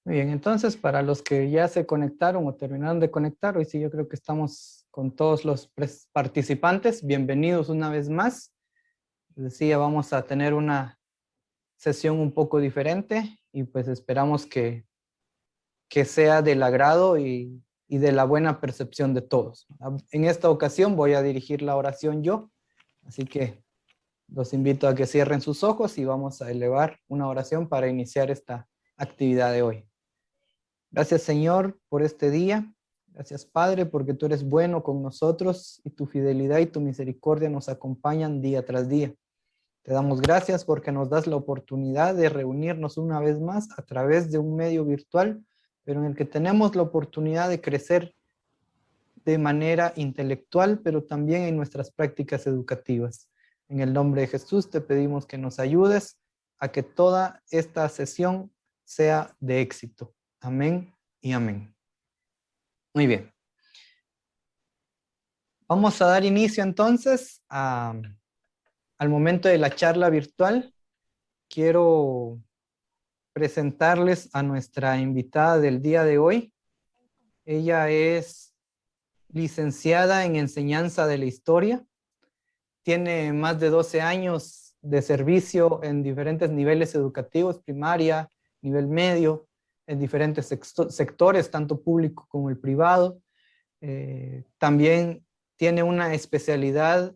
Muy bien, entonces para los que ya se conectaron o terminaron de conectar, hoy sí yo creo que estamos con todos los participantes. Bienvenidos una vez más. Les decía, vamos a tener una sesión un poco diferente y pues esperamos que sea del agrado y de la buena percepción de todos. En esta ocasión voy a dirigir la oración yo, así que los invito a que cierren sus ojos y vamos a elevar una oración para iniciar esta actividad de hoy. Gracias, Señor, por este día. Gracias, Padre, porque tú eres bueno con nosotros y tu fidelidad y tu misericordia nos acompañan día tras día. Te damos gracias porque nos das la oportunidad de reunirnos una vez más a través de un medio virtual, pero en el que tenemos la oportunidad de crecer de manera intelectual, pero también en nuestras prácticas educativas. En el nombre de Jesús te pedimos que nos ayudes a que toda esta sesión sea de éxito. Amén y amén. Muy bien. Vamos a dar inicio entonces al momento de la charla virtual. Quiero presentarles a nuestra invitada del día de hoy. Ella es licenciada en Enseñanza de la Historia. Tiene más de 12 años de servicio en diferentes niveles educativos, primaria, nivel medio, en diferentes sectores, tanto público como el privado. También tiene una especialidad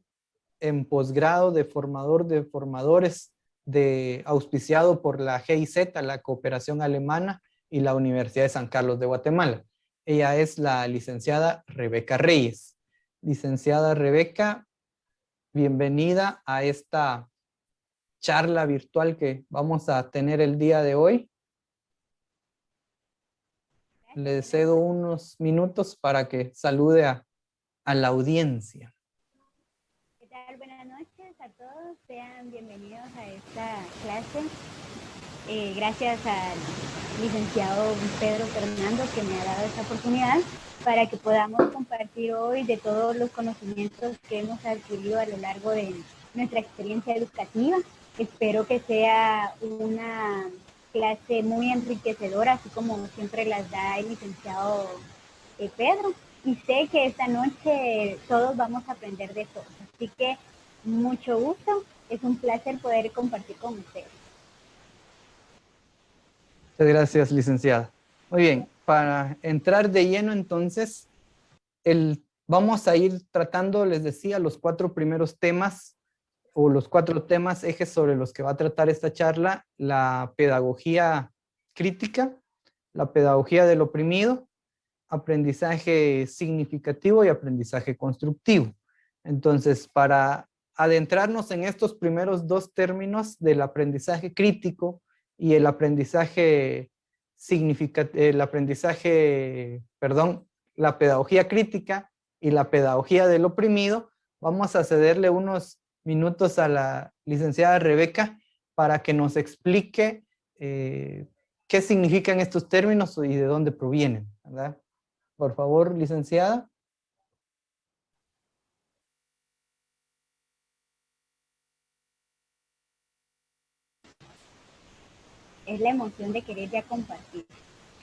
en posgrado de formador de formadores auspiciado por la GIZ, la Cooperación Alemana, y la Universidad de San Carlos de Guatemala. Ella es la licenciada Rebeca Reyes. Licenciada Rebeca, bienvenida a esta charla virtual que vamos a tener el día de hoy. Le cedo unos minutos para que salude a la audiencia. ¿Qué tal? Buenas noches a todos. Sean bienvenidos a esta clase. Gracias al licenciado Pedro Fernando que me ha dado esta oportunidad para que podamos compartir hoy de todos los conocimientos que hemos adquirido a lo largo de nuestra experiencia educativa. Espero que sea una clase muy enriquecedora, así como siempre las da el licenciado Pedro. Y sé que esta noche todos vamos a aprender de todo. Así que mucho gusto. Es un placer poder compartir con ustedes. Muchas gracias, licenciada. Muy bien, para entrar de lleno entonces, vamos a ir tratando, les decía, los 4 primeros temas o los 4 temas ejes sobre los que va a tratar esta charla: la pedagogía crítica, la pedagogía del oprimido, aprendizaje significativo y aprendizaje constructivo. Entonces, para adentrarnos en estos primeros 2 términos del aprendizaje crítico y el aprendizaje la pedagogía crítica y la pedagogía del oprimido, vamos a cederle unos minutos a la licenciada Rebeca para que nos explique qué significan estos términos y de dónde provienen, ¿verdad? Por favor, licenciada. Es la emoción de querer ya compartir.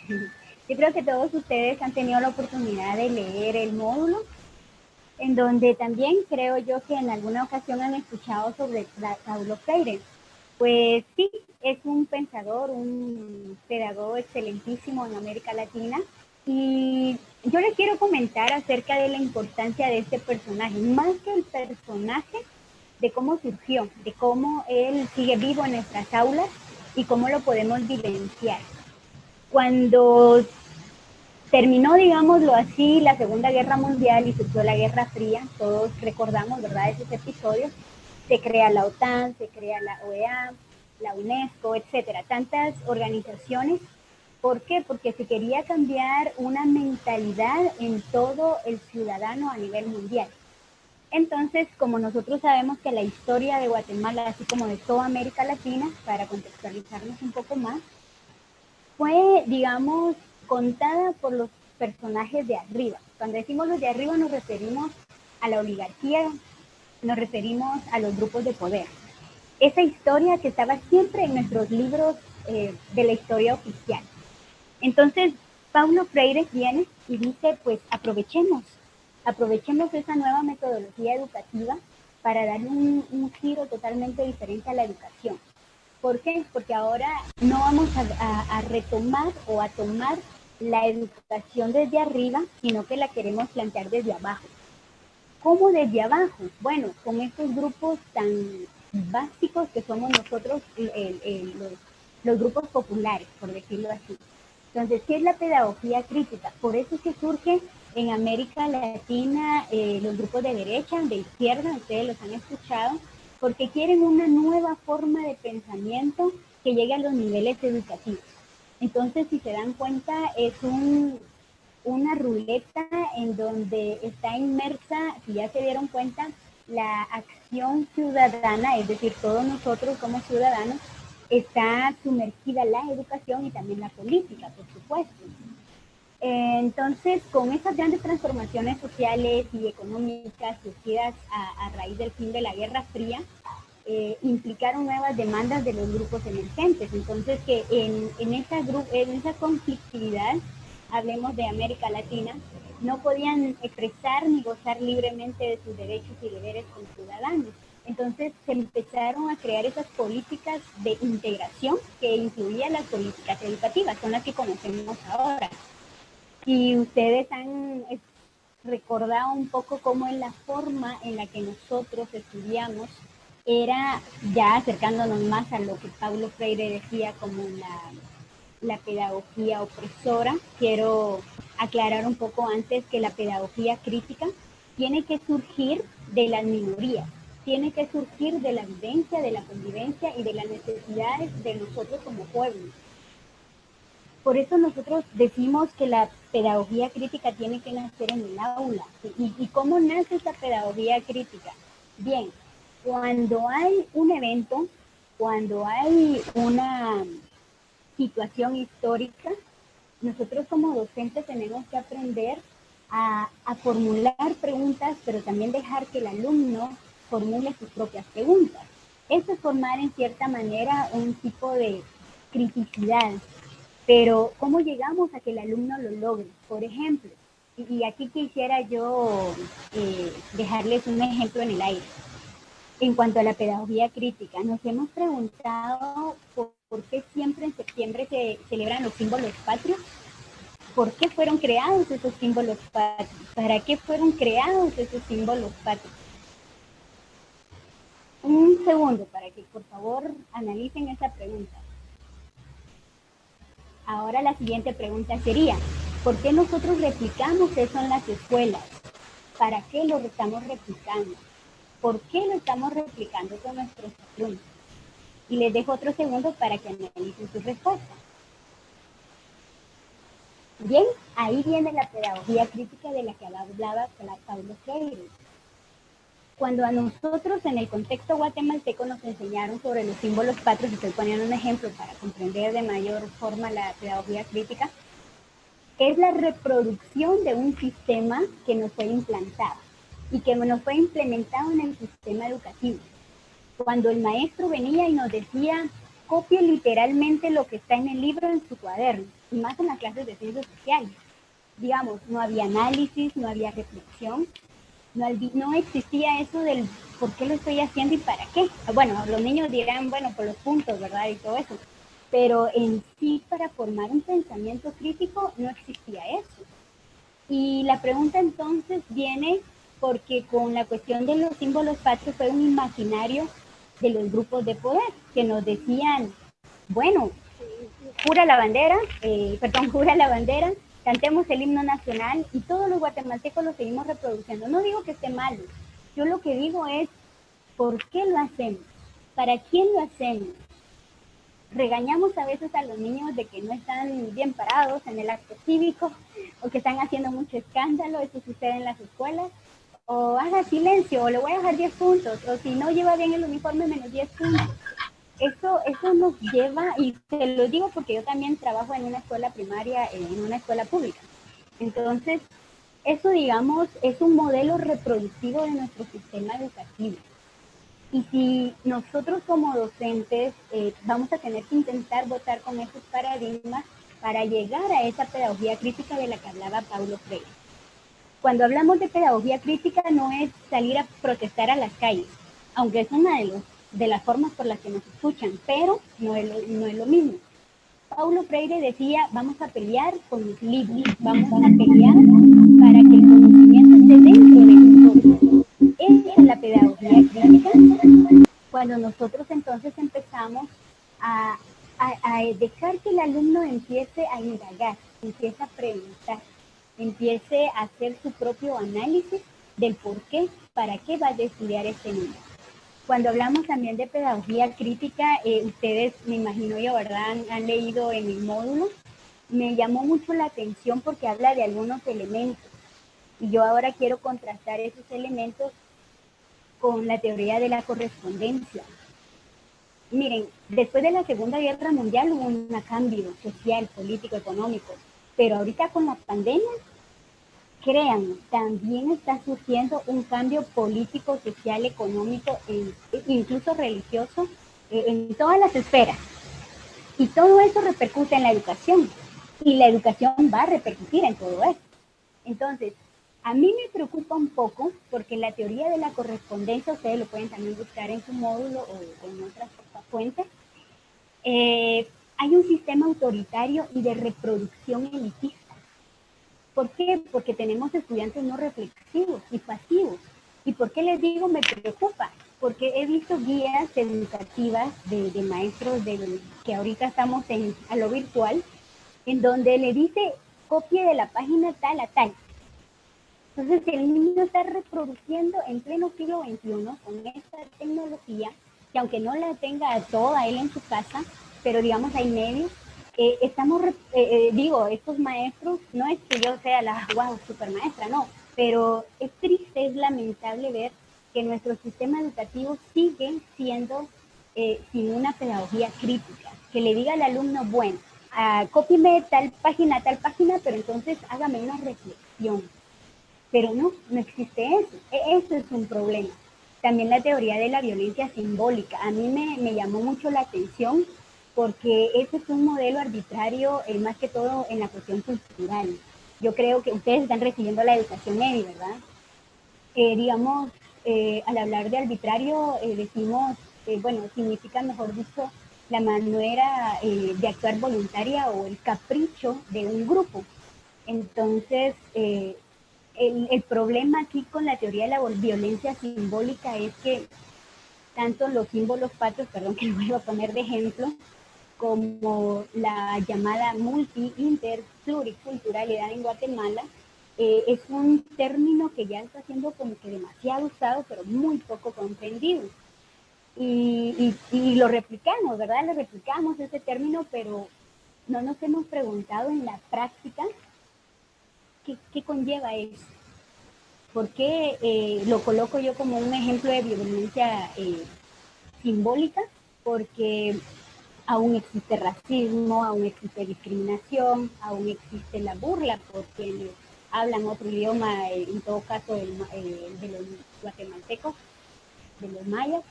Yo creo que todos ustedes han tenido la oportunidad de leer el módulo, en donde también creo yo que en alguna ocasión han escuchado sobre Paulo Freire. Pues sí, es un pensador, un pedagogo excelentísimo en América Latina. Y yo les quiero comentar acerca de la importancia de este personaje, más que el personaje, de cómo surgió, de cómo él sigue vivo en nuestras aulas y cómo lo podemos vivenciar. Cuando terminó, digámoslo así, la Segunda Guerra Mundial y surgió la Guerra Fría, todos recordamos, ¿verdad?, esos episodios. Se crea la OTAN, se crea la OEA, la UNESCO, etcétera, tantas organizaciones. ¿Por qué? Porque se quería cambiar una mentalidad en todo el ciudadano a nivel mundial. Entonces, como nosotros sabemos que la historia de Guatemala, así como de toda América Latina, para contextualizarnos un poco más, fue, digamos, contada por los personajes de arriba. Cuando decimos los de arriba nos referimos a la oligarquía, nos referimos a los grupos de poder. Esa historia que estaba siempre en nuestros libros de la historia oficial. Entonces, Paulo Freire viene y dice, pues aprovechemos esa nueva metodología educativa para darle un giro totalmente diferente a la educación. ¿Por qué? Porque ahora no vamos a retomar o a tomar la educación desde arriba, sino que la queremos plantear desde abajo. ¿Cómo desde abajo? Bueno, con estos grupos tan básicos que somos nosotros, los grupos populares, por decirlo así. Entonces, ¿qué es la pedagogía crítica? Por eso es que surge en América Latina los grupos de derecha, de izquierda, ustedes los han escuchado, porque quieren una nueva forma de pensamiento que llegue a los niveles educativos. Entonces, si se dan cuenta, es una ruleta en donde está inmersa, si ya se dieron cuenta, la acción ciudadana, es decir, todos nosotros como ciudadanos, está sumergida la educación y también la política, por supuesto. Entonces, con esas grandes transformaciones sociales y económicas surgidas a raíz del fin de la Guerra Fría, implicaron nuevas demandas de los grupos emergentes. Entonces, que en esa conflictividad, hablemos de América Latina, no podían expresar ni gozar libremente de sus derechos y deberes como ciudadanos. Entonces se empezaron a crear esas políticas de integración que incluían las políticas educativas, son las que conocemos ahora. Y ustedes han recordado un poco cómo es la forma en la que nosotros estudiamos, era ya acercándonos más a lo que Paulo Freire decía como la pedagogía opresora. Quiero aclarar un poco antes que la pedagogía crítica tiene que surgir de las minorías, tiene que surgir de la vivencia, de la convivencia y de las necesidades de nosotros como pueblo. Por eso nosotros decimos que la pedagogía crítica tiene que nacer en el aula. ¿Y cómo nace esa pedagogía crítica? Bien, cuando hay un evento, cuando hay una situación histórica, nosotros como docentes tenemos que aprender a formular preguntas, pero también dejar que el alumno formule sus propias preguntas. Eso es formar en cierta manera un tipo de criticidad. Pero ¿cómo llegamos a que el alumno lo logre? Por ejemplo, y aquí quisiera yo dejarles un ejemplo en el aire. En cuanto a la pedagogía crítica, nos hemos preguntado por qué siempre en septiembre se celebran los símbolos patrios. ¿Por qué fueron creados esos símbolos patrios? ¿Para qué fueron creados esos símbolos patrios? Un segundo para que por favor analicen esa pregunta. Ahora la siguiente pregunta sería, ¿por qué nosotros replicamos eso en las escuelas? ¿Para qué lo estamos replicando? ¿Por qué lo estamos replicando con nuestros alumnos? Y les dejo otro segundo para que analicen su respuesta. Bien, ahí viene la pedagogía crítica de la que hablaba Paulo Freire. Cuando a nosotros en el contexto guatemalteco nos enseñaron sobre los símbolos patrios, y estoy poniendo un ejemplo para comprender de mayor forma la pedagogía crítica, es la reproducción de un sistema que nos fue implantado y que nos fue implementado en el sistema educativo. Cuando el maestro venía y nos decía, copie literalmente lo que está en el libro en su cuaderno, y más en las clases de ciencias sociales. Digamos, no había análisis, no había reflexión, no existía eso del por qué lo estoy haciendo y para qué. Bueno, los niños dirán, bueno, por los puntos, ¿verdad? Y todo eso. Pero en sí, para formar un pensamiento crítico, no existía eso. Y la pregunta entonces viene porque con la cuestión de los símbolos patrios fue un imaginario de los grupos de poder que nos decían, bueno, jura la bandera, cantemos el himno nacional y todos los guatemaltecos lo seguimos reproduciendo. No digo que esté malo, yo lo que digo es, ¿por qué lo hacemos? ¿Para quién lo hacemos? Regañamos a veces a los niños de que no están bien parados en el acto cívico o que están haciendo mucho escándalo, eso sucede en las escuelas, o haga silencio, o le voy a dejar 10 puntos, o si no lleva bien el uniforme, menos 10 puntos. Eso nos lleva, y te lo digo porque yo también trabajo en una escuela primaria, en una escuela pública. Entonces, eso, digamos, es un modelo reproductivo de nuestro sistema educativo. Y si nosotros como docentes vamos a tener que intentar votar con esos paradigmas, para llegar a esa pedagogía crítica de la que hablaba Paulo Freire. Cuando hablamos de pedagogía crítica no es salir a protestar a las calles, aunque es una de las formas por las que nos escuchan, pero no es lo mismo. Paulo Freire decía, vamos a pelear con los libros, vamos a pelear para que el conocimiento esté dentro de nosotros. Esa es la pedagogía crítica. Cuando nosotros entonces empezamos a dejar que el alumno empiece a indagar, empiece a preguntar, empiece a hacer su propio análisis del por qué, para qué va a estudiar este niño. Cuando hablamos también de pedagogía crítica, ustedes, me imagino yo, ¿verdad? Han leído en el módulo. Me llamó mucho la atención porque habla de algunos elementos. Y yo ahora quiero contrastar esos elementos con la teoría de la correspondencia. Miren, después de la Segunda Guerra Mundial hubo un cambio social, político, económico. Pero ahorita con la pandemia, créanme, también está surgiendo un cambio político, social, económico e incluso religioso en todas las esferas. Y todo eso repercute en la educación. Y la educación va a repercutir en todo eso. Entonces, a mí me preocupa un poco porque la teoría de la correspondencia, ustedes lo pueden también buscar en su módulo o en otras fuentes, hay un sistema autoritario y de reproducción elitista. ¿Por qué? Porque tenemos estudiantes no reflexivos y pasivos. ¿Y por qué les digo me preocupa? Porque he visto guías educativas de maestros que ahorita estamos a lo virtual, en donde le dice copie de la página tal a tal. Entonces el niño está reproduciendo en pleno siglo XXI con esta tecnología, que aunque no la tenga toda él en su casa, pero digamos hay medios. Estos maestros, no es que yo sea la wow, super maestra, no, pero es triste, es lamentable ver que nuestro sistema educativo sigue siendo sin una pedagogía crítica, que le diga al alumno, bueno, cópieme tal página, pero entonces hágame una reflexión. Pero no existe eso. Eso es un problema. También la teoría de la violencia simbólica. A mí me llamó mucho la atención porque ese es un modelo arbitrario, más que todo en la cuestión cultural. Yo creo que ustedes están recibiendo la educación media, ¿verdad? Al hablar de arbitrario, decimos, significa, mejor dicho, la manera de actuar voluntaria o el capricho de un grupo. Entonces, el problema aquí con la teoría de la violencia simbólica es que tanto los símbolos patrios, perdón que lo voy a poner de ejemplo, como la llamada multi-, pluriculturalidad en Guatemala, es un término que ya está siendo como que demasiado usado, pero muy poco comprendido. Y lo replicamos, ¿verdad? Lo replicamos ese término, pero no nos hemos preguntado en la práctica qué conlleva eso. ¿Por qué lo coloco yo como un ejemplo de violencia simbólica? Porque aún existe racismo, aún existe discriminación, aún existe la burla por quienes hablan otro idioma, en todo caso de los guatemaltecos, de los mayas.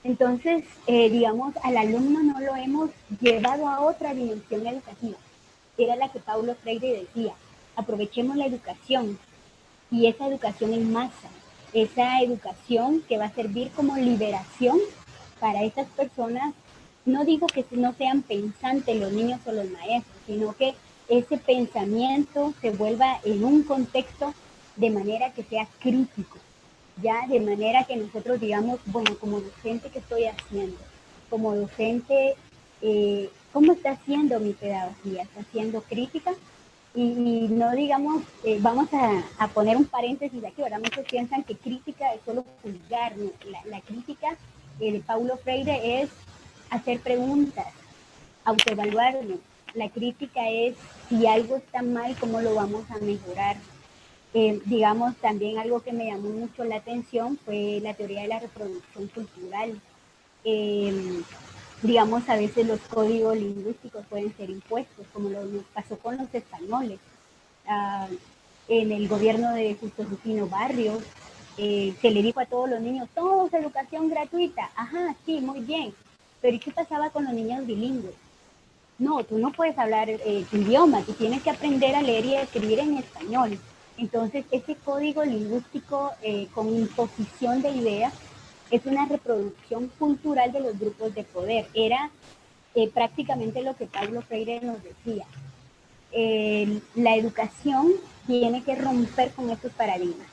Entonces, al alumno no lo hemos llevado a otra dimensión educativa. Era la que Paulo Freire decía, aprovechemos la educación, y esa educación en masa, esa educación que va a servir como liberación para estas personas. No digo que no sean pensantes los niños o los maestros, sino que ese pensamiento se vuelva en un contexto de manera que sea crítico, ya de manera que nosotros digamos, bueno, como docente, ¿qué estoy haciendo? Como docente, ¿cómo está haciendo mi pedagogía? ¿Está siendo crítica? Y no digamos, vamos a poner un paréntesis aquí, ahora muchos piensan que crítica es solo juzgar, ¿no? La crítica de Paulo Freire es hacer preguntas, autoevaluarnos. La crítica es si algo está mal, ¿cómo lo vamos a mejorar? También algo que me llamó mucho la atención fue la teoría de la reproducción cultural. A veces los códigos lingüísticos pueden ser impuestos, como nos pasó con los españoles. En el gobierno de Justo Rufino Barrios, se le dijo a todos los niños, todos educación gratuita. Ajá, sí, muy bien. Pero ¿y qué pasaba con los niños bilingües? no, tú no puedes hablar tu idioma, tú tienes que aprender a leer y a escribir en español. Entonces, ese código lingüístico con imposición de ideas es una reproducción cultural de los grupos de poder. Era prácticamente lo que Paulo Freire nos decía. La educación tiene que romper con estos paradigmas.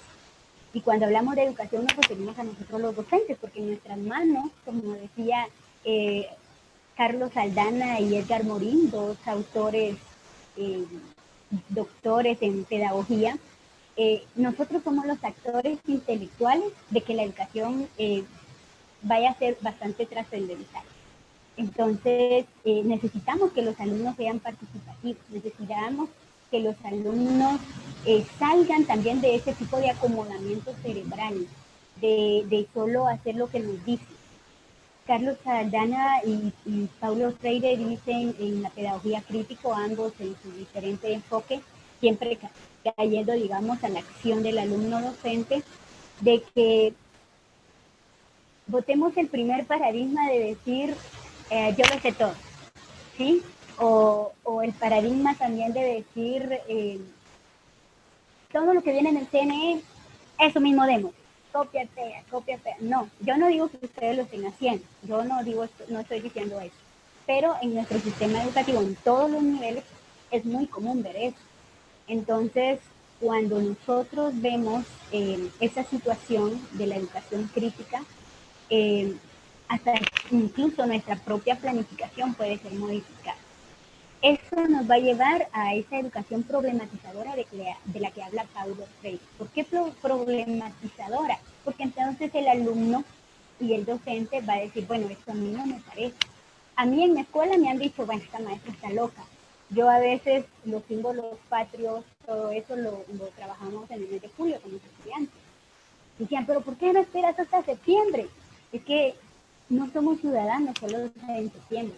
Y cuando hablamos de educación nos referimos a nosotros los docentes, porque en nuestras manos, como decía Carlos Aldana y Edgar Morin, dos autores doctores en pedagogía, nosotros somos los actores intelectuales de que la educación vaya a ser bastante trascendental. Entonces, necesitamos que los alumnos sean participativos, necesitamos que los alumnos salgan también de ese tipo de acomodamiento cerebral, de solo hacer lo que nos dicen. Carlos Saldana y Paulo Freire dicen en la pedagogía crítico, ambos en su diferente enfoque, siempre cayendo, digamos, a la acción del alumno docente, de que votemos el primer paradigma de decir, yo lo sé todo, ¿sí? O el paradigma también de decir, todo lo que viene en el CNE, eso mismo demos. Copia, pega, copia, pega. No, yo no digo que ustedes lo estén haciendo, yo no digo esto, no estoy diciendo eso, pero en nuestro sistema educativo, en todos los niveles, es muy común ver eso. Entonces, cuando nosotros vemos esa situación de la educación crítica, hasta incluso nuestra propia planificación puede ser modificada. Eso nos va a llevar a esa educación problematizadora de la que habla Paulo Freire. ¿Por qué problematizadora? Porque entonces el alumno y el docente va a decir, bueno, esto a mí no me parece. A mí en mi escuela me han dicho, bueno, esta maestra está loca. Yo a veces los símbolos patrios, todo eso lo trabajamos en el mes de julio con los estudiantes. Decían, pero ¿por qué no esperas hasta septiembre? Es que no somos ciudadanos solo en septiembre.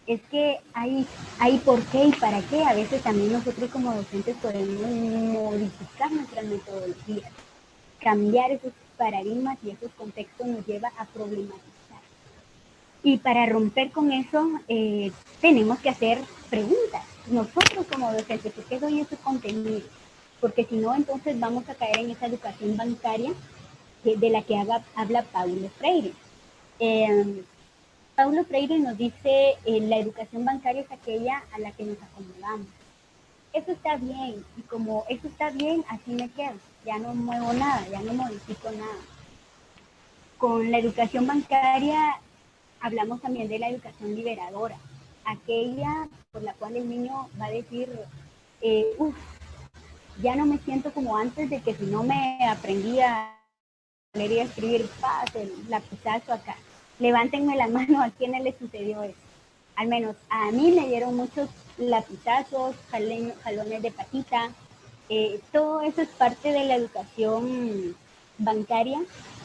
Es que hay por qué y para qué. A veces también nosotros como docentes podemos modificar nuestras metodologías. Cambiar esos paradigmas y esos contextos nos lleva a problematizar. Y para romper con eso, tenemos que hacer preguntas. Nosotros como docentes, ¿por qué doy ese contenido? Porque si no, entonces vamos a caer en esa educación bancaria de la que habla Paulo Freire. Paulo Freire nos dice, la educación bancaria es aquella a la que nos acomodamos. Eso está bien, y como eso está bien, así me quedo. Ya no muevo nada, ya no modifico nada. Con la educación bancaria hablamos también de la educación liberadora, aquella por la cual el niño va a decir, ya no me siento como antes de que si no me aprendía a leer y a escribir, el lapizazo acá. Levántenme la mano a quienes le sucedió eso. Al menos a mí me dieron muchos lapizazos, jalones de patita. Todo eso es parte de la educación bancaria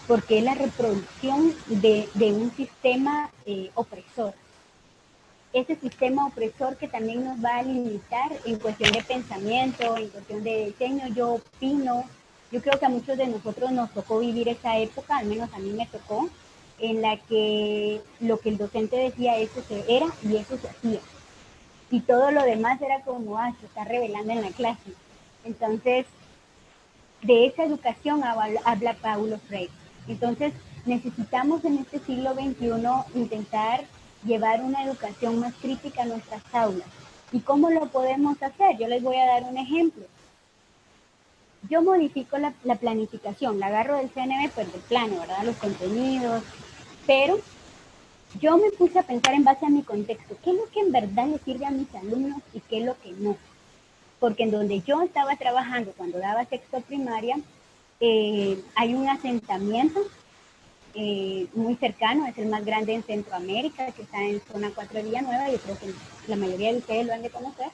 porque es la reproducción de un sistema opresor. Ese sistema opresor que también nos va a limitar en cuestión de pensamiento, en cuestión de diseño, yo opino. Yo creo que a muchos de nosotros nos tocó vivir esa época, al menos a mí me tocó, en la que lo que el docente decía, eso se era y eso se hacía. Y todo lo demás era como, se está revelando en la clase. Entonces, de esa educación habla Paulo Freire. Entonces, necesitamos en este siglo XXI intentar llevar una educación más crítica a nuestras aulas. ¿Y cómo lo podemos hacer? Yo les voy a dar un ejemplo. Yo modifico la planificación, la agarro del CNB, pues del plano, ¿verdad? Los contenidos, pero yo me puse a pensar en base a mi contexto, ¿qué es lo que en verdad le sirve a mis alumnos y qué es lo que no? Porque en donde yo estaba trabajando cuando daba sexto primaria, hay un asentamiento muy cercano, es el más grande en Centroamérica, que está en zona 4 de Villanueva, yo creo que la mayoría de ustedes lo han de conocer,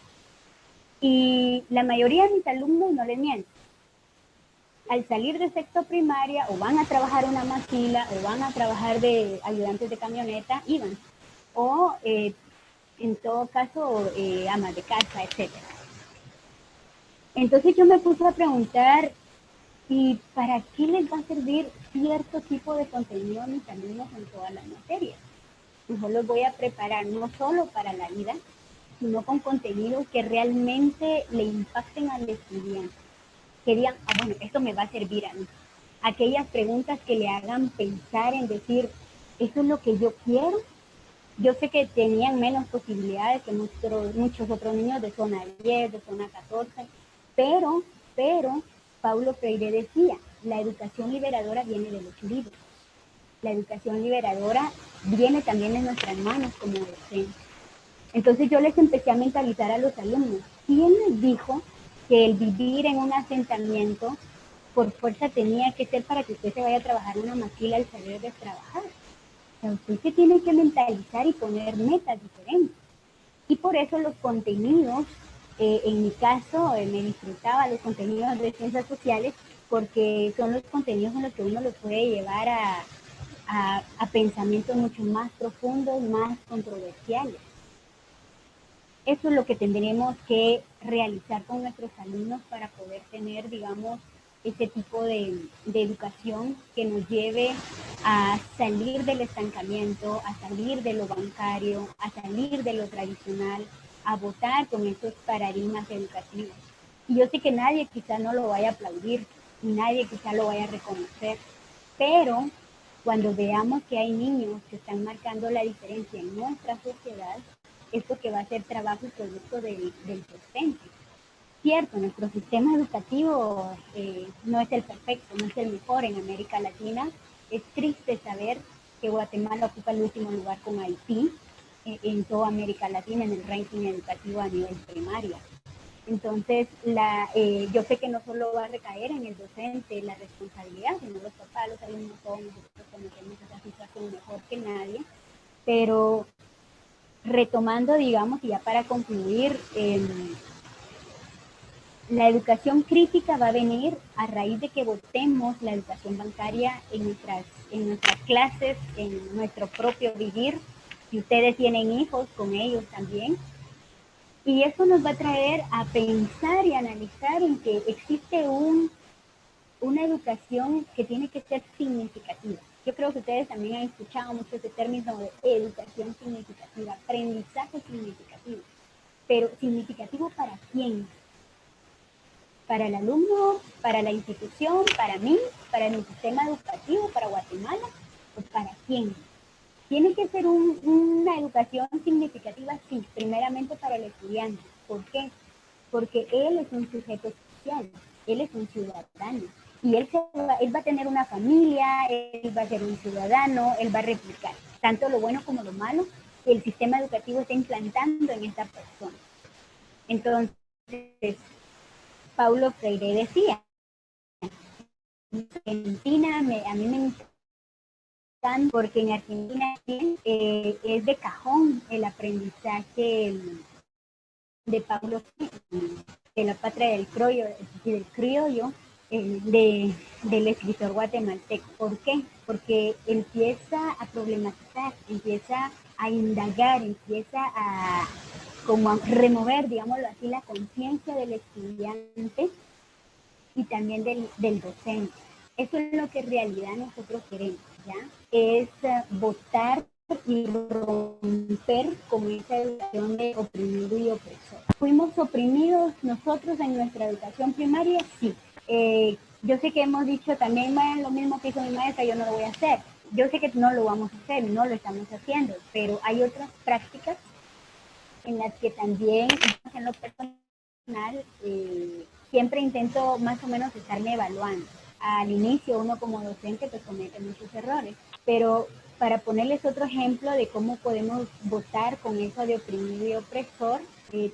y la mayoría de mis alumnos, no les miento, al salir de sexto primaria o van a trabajar una maquila o van a trabajar de ayudantes de camioneta, iban, o en todo caso amas de casa, etc. Entonces yo me puse a preguntar, ¿y para qué les va a servir cierto tipo de contenido a mis alumnos en todas las materias? Mejor los voy a preparar no solo para la vida, sino con contenidos que realmente le impacten al estudiante. Que digan, ah, bueno, esto me va a servir a mí. Aquellas preguntas que le hagan pensar en decir, ¿eso es lo que yo quiero? Yo sé que tenían menos posibilidades que muchos otros niños de zona 10, de zona 14, pero Paulo Freire decía, la educación liberadora viene de los libros. La educación liberadora viene también en nuestras manos como docentes. Entonces yo les empecé a mentalizar a los alumnos. ¿Quién les dijo que el vivir en un asentamiento por fuerza tenía que ser para que usted se vaya a trabajar una maquila al salir de trabajar? O sea, usted se tiene que mentalizar y poner metas diferentes. Y por eso los contenidos, en mi caso, me disfrutaba los contenidos de ciencias sociales porque son los contenidos en los que uno los puede llevar a pensamientos mucho más profundos, más controversiales. Eso es lo que tendremos que realizar con nuestros alumnos para poder tener, digamos, ese tipo de educación que nos lleve a salir del estancamiento, a salir de lo bancario, a salir de lo tradicional, a votar con esos paradigmas educativos. Y yo sé que nadie quizá no lo vaya a aplaudir, y nadie quizá lo vaya a reconocer, pero cuando veamos que hay niños que están marcando la diferencia en nuestra sociedad, esto que va a ser trabajo y producto del docente. Cierto, nuestro sistema educativo no es el perfecto, no es el mejor en América Latina. Es triste saber que Guatemala ocupa el último lugar con Haití en toda América Latina en el ranking educativo a nivel primaria. Entonces, yo sé que no solo va a recaer en el docente la responsabilidad, sino los papás, los alumnos, todos nosotros conocemos esa situación mejor que nadie, pero retomando, digamos, y ya para concluir, la educación crítica va a venir a raíz de que votemos la educación bancaria en nuestras clases, en nuestro propio vivir. Si ustedes tienen hijos, con ellos también. Y eso nos va a traer a pensar y analizar en que existe una educación que tiene que ser significativa. Yo creo que ustedes también han escuchado mucho ese término de educación significativa, aprendizaje significativo. Pero ¿significativo para quién? ¿Para el alumno, para la institución, para mí, para el sistema educativo, para Guatemala? ¿O para quién? Tiene que ser una educación significativa, sí, primeramente para el estudiante. ¿Por qué? Porque él es un sujeto social, él es un ciudadano. Y él va a tener una familia, él va a ser un ciudadano, él va a replicar tanto lo bueno como lo malo que el sistema educativo está implantando en esta persona. Entonces, Paulo Freire decía, en Argentina, a mí me encanta porque en Argentina es de cajón el aprendizaje de Paulo Freire, de la patria del criollo, del escritor guatemalteco. ¿Por qué? Porque empieza a problematizar, empieza a indagar, empieza a como a remover, digámoslo así, la conciencia del estudiante y también del docente. Eso es lo que en realidad nosotros queremos, ¿ya? Es votar y romper con esa educación de oprimido y opresor. ¿Fuimos oprimidos nosotros en nuestra educación primaria? Sí. Yo sé que hemos dicho también, lo mismo que hizo mi maestra, yo no lo voy a hacer. Yo sé que no lo vamos a hacer, no lo estamos haciendo, pero hay otras prácticas en las que también, en lo personal, siempre intento más o menos estarme evaluando. Al inicio uno como docente pues comete muchos errores, pero para ponerles otro ejemplo de cómo podemos votar con eso de oprimido y opresor,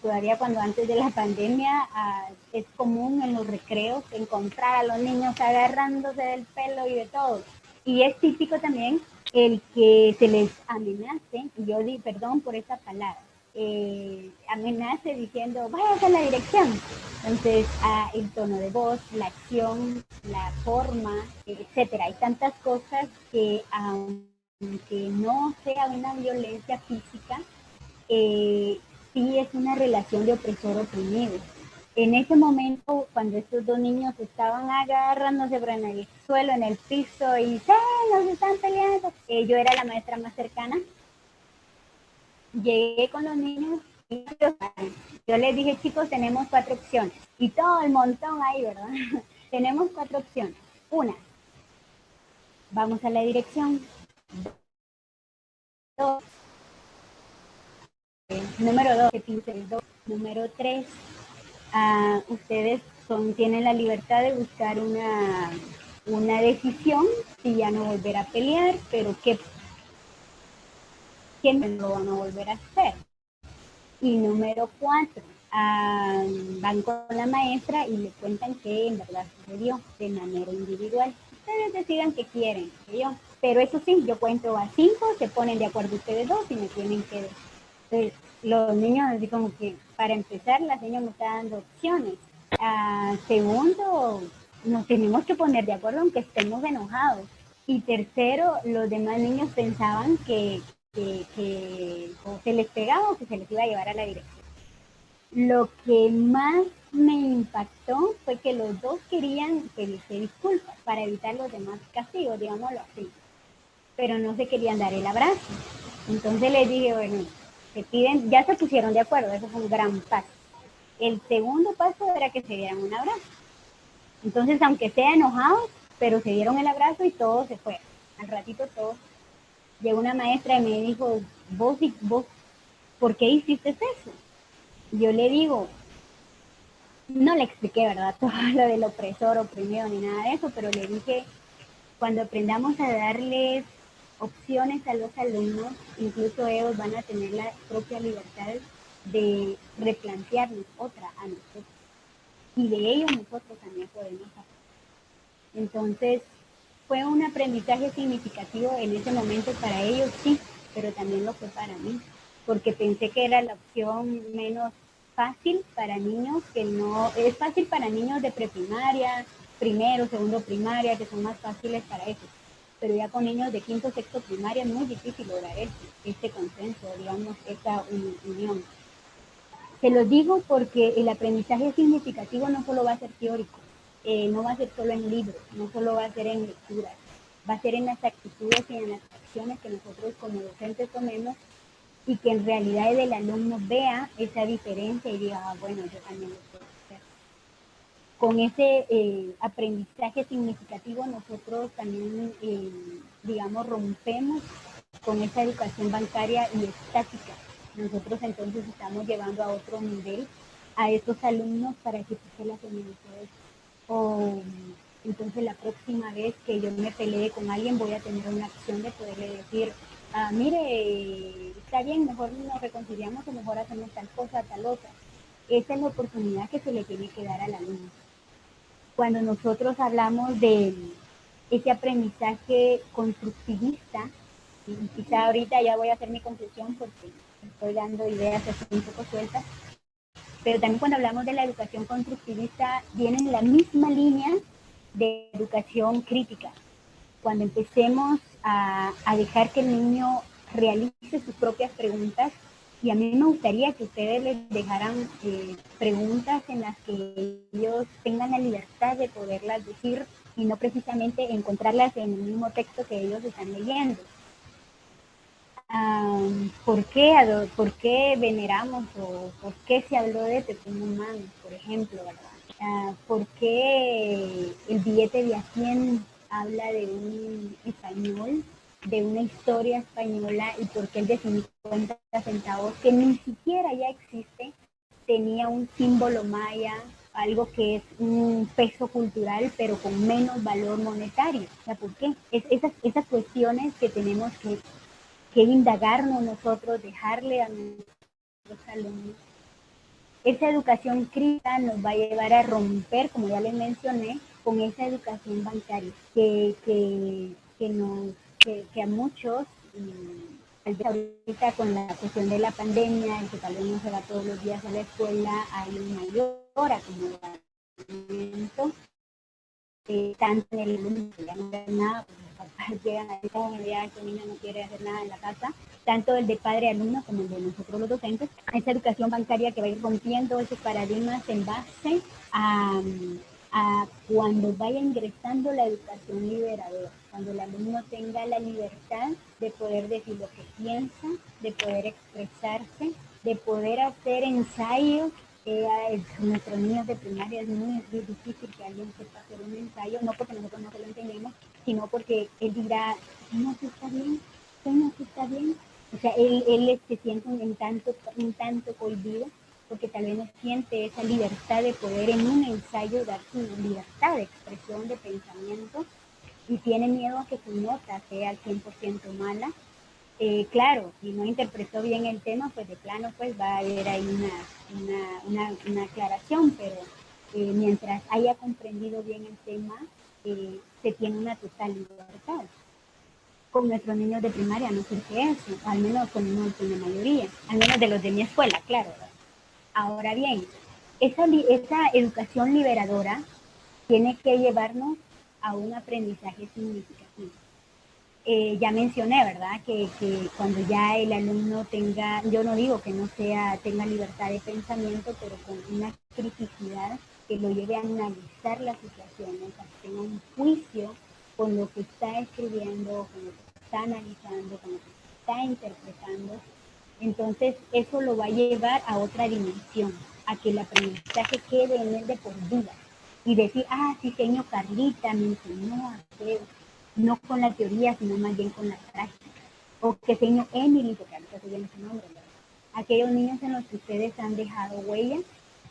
todavía cuando antes de la pandemia es común en los recreos encontrar a los niños agarrándose del pelo y de todo. Y es típico también el que se les amenace, y yo di perdón por esa palabra, amenace diciendo, vayas a la dirección. Entonces, el tono de voz, la acción, la forma, etcétera. Hay tantas cosas que, aunque no sea una violencia física, sí es una relación de opresor-oprimido. En ese momento, cuando estos dos niños estaban agarrándose en el suelo, en el piso, y nos están peleando, yo era la maestra más cercana. Llegué con los niños Yo les dije, chicos, tenemos 4 opciones. Y todo el montón ahí, ¿verdad? Tenemos 4 opciones. Una, vamos a la dirección. Dos, número 2, que piense el 2. Número 3, ustedes tienen la libertad de buscar una decisión y ya no volver a pelear, pero ¿quién no lo van a volver a hacer? Y número 4, van con la maestra y le cuentan que en verdad sucedió de manera individual. Ustedes decidan qué quieren, yo. Pero eso sí, yo cuento a 5, se ponen de acuerdo ustedes dos y me tienen que decir. Entonces, los niños, así como que, para empezar, la señora me está dando opciones. Segundo, nos tenemos que poner de acuerdo aunque estemos enojados. Y tercero, los demás niños pensaban que o se les pegaba o que se les iba a llevar a la dirección. Lo que más me impactó fue que los dos querían pedirse disculpas para evitar los demás castigos, digámoslo así, pero no se querían dar el abrazo. Entonces les dije, bueno, ya se pusieron de acuerdo, eso fue un gran paso. El segundo paso era que se dieran un abrazo. Entonces, aunque sea enojados, pero se dieron el abrazo y todos se fueron. Al ratito todos. Llegó una maestra y me dijo, vos, ¿por qué hiciste eso? Yo le digo, no le expliqué, ¿verdad? Todo lo del opresor, oprimido, ni nada de eso, pero le dije, cuando aprendamos a darles opciones a los alumnos, incluso ellos van a tener la propia libertad de replantearnos otra a nosotros. Y de ellos nosotros también podemos aprender. Entonces, fue un aprendizaje significativo en ese momento para ellos, sí, pero también lo fue para mí, porque pensé que era la opción menos fácil para niños, que no, es fácil para niños de preprimaria, primero, segundo primaria, que son más fáciles para eso, pero ya con niños de quinto, sexto primaria es muy difícil lograr este consenso, digamos, esta unión. Se lo digo porque el aprendizaje significativo no solo va a ser teórico, no va a ser solo en libros, no solo va a ser en lecturas, va a ser en las actitudes y en las acciones que nosotros como docentes tomemos y que en realidad el alumno vea esa diferencia y diga, bueno, yo también lo puedo hacer. Con ese aprendizaje significativo nosotros también, digamos, rompemos con esa educación bancaria y estática. Nosotros entonces estamos llevando a otro nivel a estos alumnos para que se las eso. O entonces la próxima vez que yo me pelee con alguien voy a tener una acción de poderle decir, mire, está bien, mejor nos reconciliamos o mejor hacemos tal cosa, tal otra. Esa es la oportunidad que se le tiene que dar al alumno. Cuando nosotros hablamos de ese aprendizaje constructivista, y quizá ahorita ya voy a hacer mi conclusión porque estoy dando ideas así un poco sueltas, pero también cuando hablamos de la educación constructivista viene en la misma línea de educación crítica. Cuando empecemos a dejar que el niño realice sus propias preguntas, y a mí me gustaría que ustedes les dejaran preguntas en las que ellos tengan la libertad de poderlas decir y no precisamente encontrarlas en el mismo texto que ellos están leyendo. ¿Por qué veneramos o por qué se habló de Tecún Umán, por ejemplo, ¿verdad? ¿Por qué el billete de a 100 habla de un español, de una historia española, y por qué el de 50 centavos, que ni siquiera ya existe, tenía un símbolo maya, algo que es un peso cultural, pero con menos valor monetario? O sea, ¿por qué? Esas cuestiones que tenemos que indagarnos nosotros, dejarle a nuestros alumnos. Esa educación crítica nos va a llevar a romper, como ya les mencioné, con esa educación bancaria, que a muchos, ahorita con la cuestión de la pandemia, el que tal vez no se va todos los días a la escuela, hay un mayor acumulamiento, tanto en el alumno que ya no hace nada, pues los papás llegan a esa unidad que el niño no quiere hacer nada en la casa, tanto el de padre alumno como el de nosotros los docentes, esa educación bancaria que va a ir rompiendo esos paradigmas en base a cuando vaya ingresando la educación liberadora, cuando el alumno tenga la libertad de poder decir lo que piensa, de poder expresarse, de poder hacer ensayos. Nuestros niños de primaria es muy difícil que alguien sepa hacer un ensayo, no porque nosotros no se lo enseñemos, sino porque él dirá, no, sí está bien, no, sí está bien. O sea, él se siente un tanto cohibido, porque tal vez no siente esa libertad de poder en un ensayo dar su libertad de expresión, de pensamiento, y tiene miedo a que su nota sea al 100% mala. Claro, si no interpretó bien el tema, pues de plano pues va a haber ahí una aclaración, pero mientras haya comprendido bien el tema, se tiene una total libertad. Con nuestros niños de primaria no surge eso, al menos con la mayoría, al menos de los de mi escuela, claro. Ahora bien, esa educación liberadora tiene que llevarnos a un aprendizaje significativo. Ya mencioné, ¿verdad? Que cuando ya el alumno tenga, yo no digo que no tenga libertad de pensamiento, pero con una criticidad que lo lleve a analizar las situaciones, a que tenga un juicio con lo que está escribiendo, con lo que está analizando, con lo que está interpretando. Entonces, eso lo va a llevar a otra dimensión, a que el aprendizaje quede en él de por vida. Y decir, sí, señor Carlita me enseñó a hacer, no con la teoría, sino más bien con la práctica. O que señor Emily, porque ahorita se llama su nombre, ¿verdad? Aquellos niños en los que ustedes han dejado huella,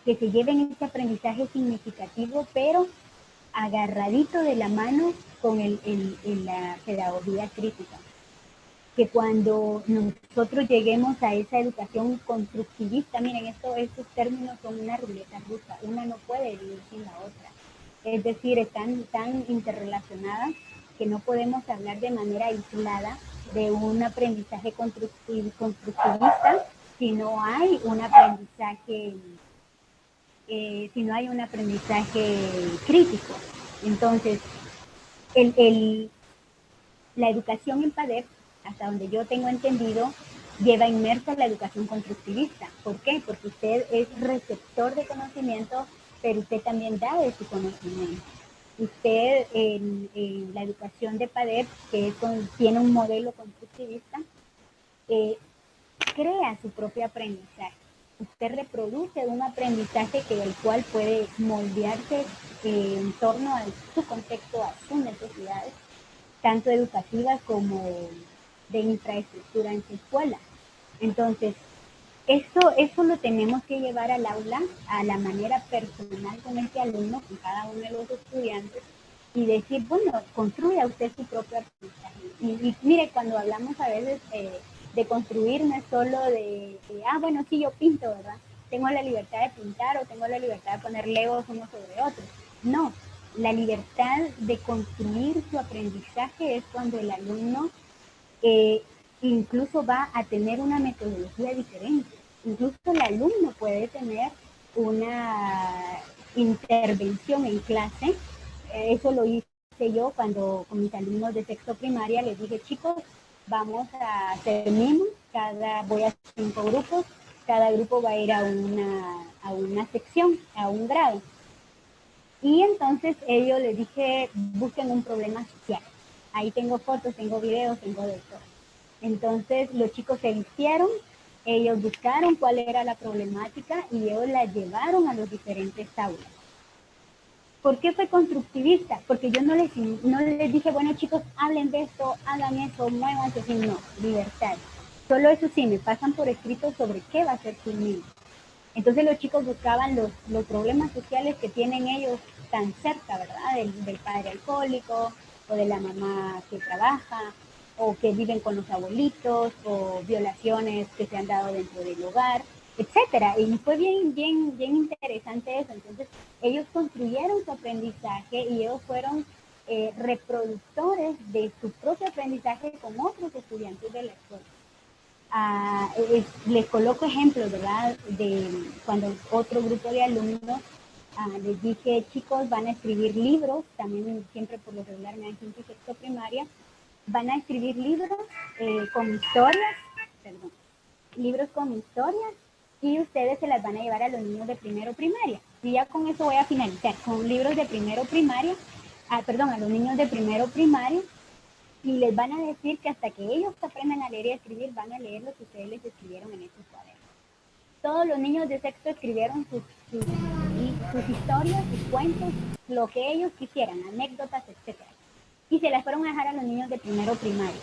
que se lleven este aprendizaje significativo, pero agarradito de la mano con la pedagogía crítica. Que cuando nosotros lleguemos a esa educación constructivista, miren, estos términos son una ruleta rusa, una no puede vivir sin la otra. Es decir, están tan interrelacionadas que no podemos hablar de manera aislada de un aprendizaje constructivista si no hay un aprendizaje, crítico. Entonces, la educación en PADEP, hasta donde yo tengo entendido, lleva inmersa la educación constructivista. ¿Por qué? Porque usted es receptor de conocimiento, pero usted también da de su conocimiento. Usted en la educación de PADEP, que tiene un modelo constructivista, crea su propio aprendizaje. Usted reproduce un aprendizaje el cual puede moldearse en torno a su contexto, a sus necesidades, tanto educativas como de infraestructura en su escuela. Entonces, eso lo tenemos que llevar al aula, a la manera personal con este alumno, con cada uno de los estudiantes, y decir, bueno, construya usted su propio aprendizaje. Y mire, cuando hablamos a veces de construir, no es solo bueno, sí, yo pinto, ¿verdad? Tengo la libertad de pintar o tengo la libertad de poner legos unos sobre otros. No, la libertad de construir su aprendizaje es cuando el alumno incluso va a tener una metodología diferente. Incluso el alumno puede tener una intervención en clase. Eso lo hice yo cuando con mis alumnos de sexto primaria les dije, chicos, vamos a hacer mimos, voy a hacer 5 grupos, cada grupo va a ir a una sección, a un grado. Y entonces ellos les dije, busquen un problema social. Ahí tengo fotos, tengo videos, tengo de todo. Entonces los chicos se vistieron, ellos buscaron cuál era la problemática y ellos la llevaron a los diferentes aulas. ¿Por qué fue constructivista? Porque yo no les dije, bueno chicos, hablen de esto, hagan eso, muévanse, no, libertad. Solo eso sí, me pasan por escrito sobre qué va a ser su niño. Entonces los chicos buscaban los problemas sociales que tienen ellos tan cerca, ¿verdad? Del padre alcohólico o de la mamá que trabaja o que viven con los abuelitos o violaciones que se han dado dentro del hogar, etcétera. Y fue bien interesante eso. Entonces ellos construyeron su aprendizaje y ellos fueron reproductores de su propio aprendizaje con otros estudiantes de la escuela. Les coloco ejemplos, ¿verdad? De cuando otro grupo de alumnos les dije, chicos, van a escribir libros, también siempre por lo regular me dan quinto y sexto primaria, van a escribir libros con historias, y ustedes se las van a llevar a los niños de primero primaria. Y ya con eso voy a finalizar, con libros de primero primaria, a los niños de primero primaria, y les van a decir que hasta que ellos aprendan a leer y a escribir, van a leer lo que ustedes les escribieron en esos cuadernos. todos los niños de sexto escribieron sus historias, sus cuentos, lo que ellos quisieran, anécdotas, etcétera. Y se las fueron a dejar a los niños de primero primaria.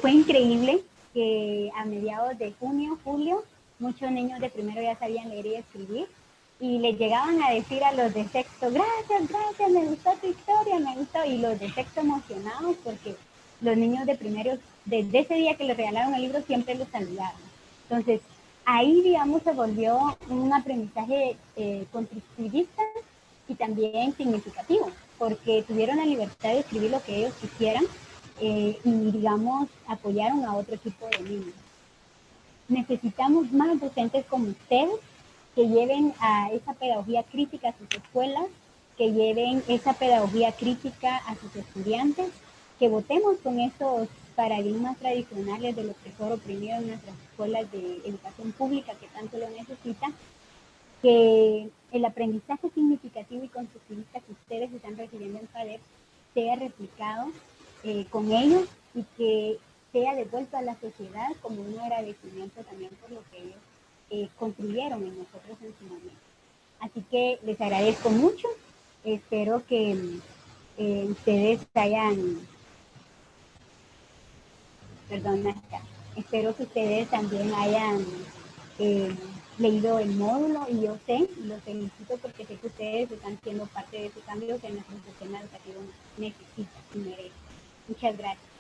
Fue increíble que a mediados de junio, julio, muchos niños de primero ya sabían leer y escribir y les llegaban a decir a los de sexto, gracias, gracias, me gustó tu historia, me gustó. Y los de sexto emocionados porque los niños de primero, desde ese día que les regalaron el libro, siempre los saludaban. Entonces, ahí, digamos, se volvió un aprendizaje constructivista y también significativo, porque tuvieron la libertad de escribir lo que ellos quisieran y, digamos, apoyaron a otro tipo de niños. Necesitamos más docentes como ustedes que lleven a esa pedagogía crítica a sus escuelas, que lleven esa pedagogía crítica a sus estudiantes, que votemos con esos paradigmas tradicionales del opresor oprimido en nuestras escuelas de educación pública que tanto lo necesitan, que el aprendizaje significativo y constructivista que ustedes están recibiendo en FADER sea replicado con ellos y que sea devuelto a la sociedad como un agradecimiento también por lo que ellos construyeron en nosotros en su momento. Así que les agradezco mucho, espero que ustedes espero que ustedes también hayan leído el módulo y yo sé, y los felicito porque sé que ustedes están siendo parte de ese cambio que nuestro sistema educativo necesita y merece. Muchas gracias.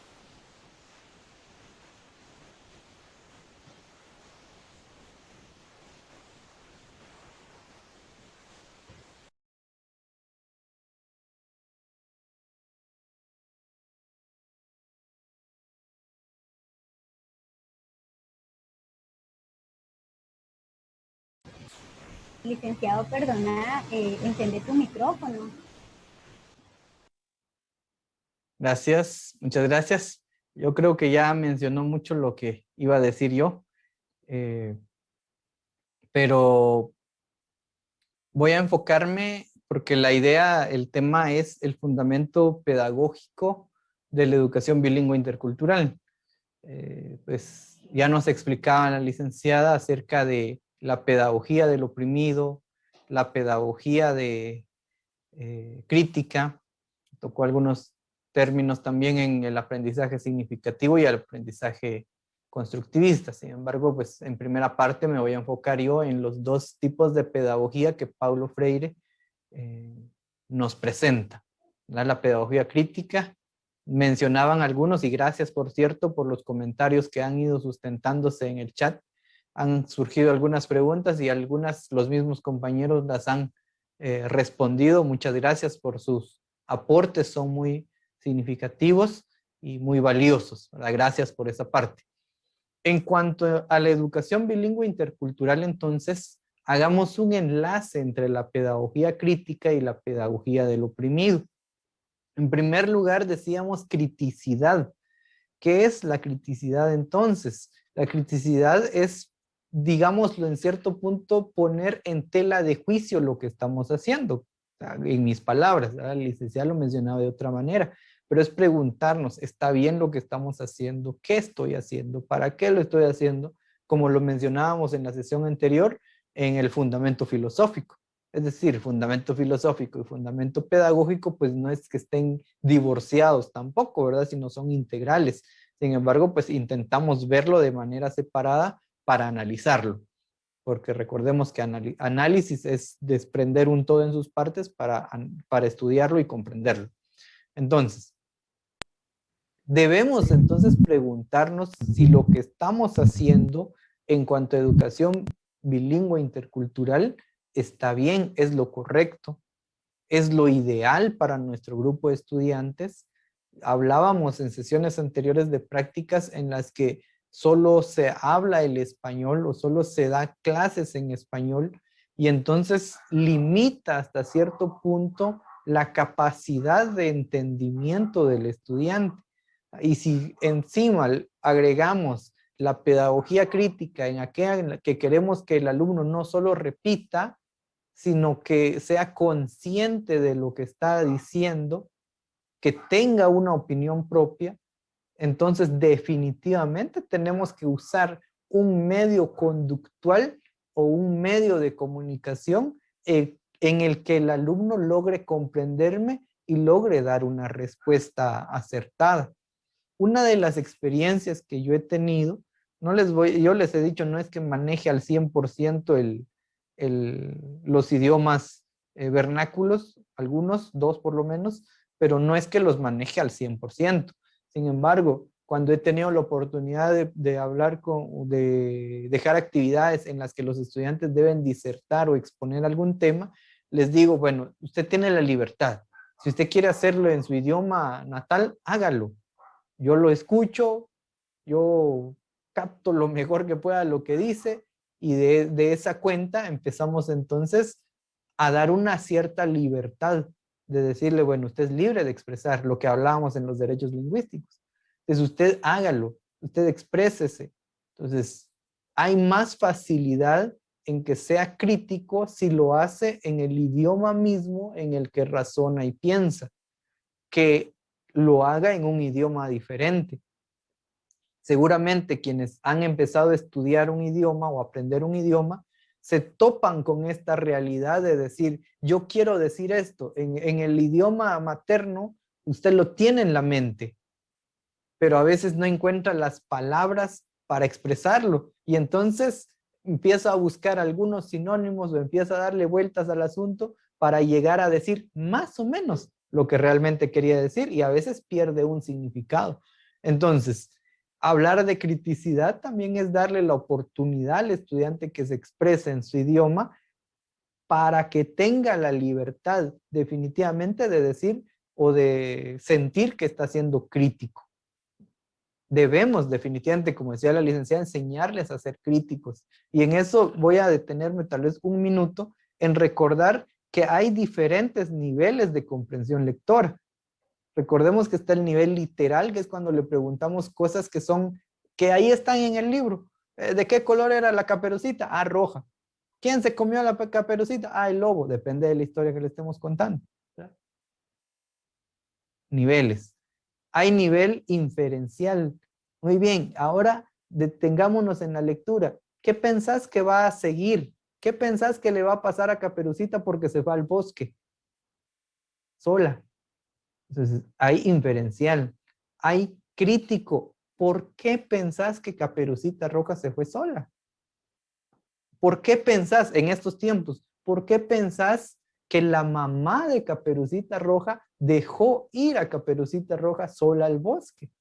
Licenciado, perdona, encende tu micrófono. Gracias, muchas gracias. Yo creo que ya mencionó mucho lo que iba a decir yo, pero voy a enfocarme porque la idea, el tema es el fundamento pedagógico de la educación bilingüe intercultural. Pues ya nos explicaba la licenciada acerca de la pedagogía del oprimido, la pedagogía de crítica, tocó algunos términos también en el aprendizaje significativo y el aprendizaje constructivista. Sin embargo, pues en primera parte me voy a enfocar yo en los dos tipos de pedagogía que Paulo Freire eh, nos presenta. La pedagogía crítica, mencionaban algunos, y gracias por cierto por los comentarios que han ido sustentándose en el chat. Han surgido algunas preguntas y algunas los mismos compañeros las han respondido. Muchas gracias por sus aportes, son muy significativos y muy valiosos, ¿verdad? Gracias por esa parte. En cuanto a la educación bilingüe intercultural, entonces, hagamos un enlace entre la pedagogía crítica y la pedagogía del oprimido. En primer lugar, decíamos criticidad. ¿Qué es la criticidad entonces? La criticidad es, digámoslo en cierto punto, poner en tela de juicio lo que estamos haciendo. En mis palabras, el licenciado lo mencionaba de otra manera, pero es preguntarnos, ¿está bien lo que estamos haciendo? ¿Qué estoy haciendo? ¿Para qué lo estoy haciendo? Como lo mencionábamos en la sesión anterior, en el fundamento filosófico. Es decir, fundamento filosófico y fundamento pedagógico, pues no es que estén divorciados tampoco, ¿verdad? Sino son integrales. Sin embargo, pues intentamos verlo de manera separada para analizarlo. Porque recordemos que análisis es desprender un todo en sus partes para estudiarlo y comprenderlo. Entonces, debemos entonces preguntarnos si lo que estamos haciendo en cuanto a educación bilingüe intercultural está bien, es lo correcto, es lo ideal para nuestro grupo de estudiantes. Hablábamos en sesiones anteriores de prácticas en las que solo se habla el español o solo se da clases en español y entonces limita hasta cierto punto la capacidad de entendimiento del estudiante. Y si encima agregamos la pedagogía crítica en aquella en la que queremos que el alumno no solo repita, sino que sea consciente de lo que está diciendo, que tenga una opinión propia, entonces definitivamente tenemos que usar un medio conductual o un medio de comunicación en el que el alumno logre comprenderme y logre dar una respuesta acertada. Una de las experiencias que yo he tenido, yo les he dicho, no es que maneje al 100% los idiomas vernáculos, algunos, dos por lo menos, pero no es que los maneje al 100%. Sin embargo, cuando he tenido la oportunidad de hablar de dejar actividades en las que los estudiantes deben disertar o exponer algún tema, les digo, bueno, usted tiene la libertad. Si usted quiere hacerlo en su idioma natal, hágalo. Yo lo escucho, yo capto lo mejor que pueda lo que dice y de esa cuenta empezamos entonces a dar una cierta libertad de decirle, bueno, usted es libre de expresar lo que hablábamos en los derechos lingüísticos. Entonces usted hágalo, usted exprésese. Entonces hay más facilidad en que sea crítico si lo hace en el idioma mismo en el que razona y piensa, que lo haga en un idioma diferente. Seguramente quienes han empezado a estudiar un idioma o aprender un idioma se topan con esta realidad de decir, yo quiero decir esto. En el idioma materno, usted lo tiene en la mente, pero a veces no encuentra las palabras para expresarlo. Y entonces empieza a buscar algunos sinónimos o empieza a darle vueltas al asunto para llegar a decir más o menos lo que realmente quería decir y a veces pierde un significado. Entonces, hablar de criticidad también es darle la oportunidad al estudiante que se exprese en su idioma para que tenga la libertad definitivamente de decir o de sentir que está siendo crítico. Debemos definitivamente, como decía la licenciada, enseñarles a ser críticos. Y en eso voy a detenerme tal vez un minuto en recordar que hay diferentes niveles de comprensión lectora. Recordemos que está el nivel literal, que es cuando le preguntamos cosas que ahí están en el libro. ¿De qué color era la caperucita? Ah, roja. ¿Quién se comió la caperucita? Ah, el lobo. Depende de la historia que le estemos contando. Niveles. Hay nivel inferencial. Muy bien, ahora detengámonos en la lectura. ¿Qué pensás que va a seguir? ¿Qué pensás que le va a pasar a Caperucita porque se va al bosque? Sola. Entonces, hay inferencial. Hay crítico. ¿Por qué pensás que Caperucita Roja se fue sola? ¿Por qué pensás en estos tiempos? ¿Por qué pensás que la mamá de Caperucita Roja dejó ir a Caperucita Roja sola al bosque?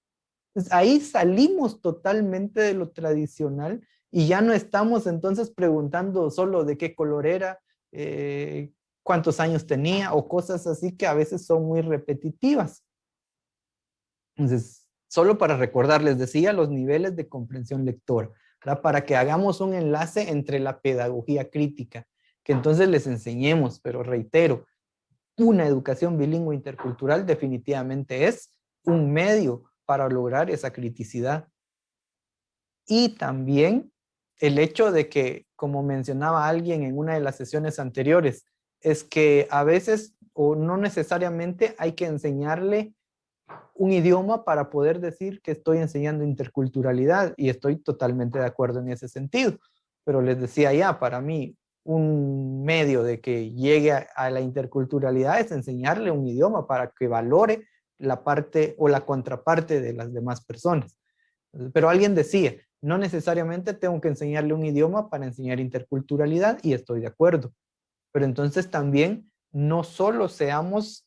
Entonces, ahí salimos totalmente de lo tradicional y ya no estamos entonces preguntando solo de qué color era, cuántos años tenía o cosas así que a veces son muy repetitivas. Entonces, solo para recordarles, decía los niveles de comprensión lectora, ¿verdad? Para que hagamos un enlace entre la pedagogía crítica, que entonces les enseñemos, pero reitero, una educación bilingüe intercultural definitivamente es un medio para lograr esa criticidad. Y también el hecho de que, como mencionaba alguien en una de las sesiones anteriores, es que a veces o no necesariamente hay que enseñarle un idioma para poder decir que estoy enseñando interculturalidad y estoy totalmente de acuerdo en ese sentido. Pero les decía ya, para mí, un medio de que llegue a la interculturalidad es enseñarle un idioma para que valore la parte o la contraparte de las demás personas. Pero alguien decía, no necesariamente tengo que enseñarle un idioma para enseñar interculturalidad y estoy de acuerdo. Pero entonces también no solo seamos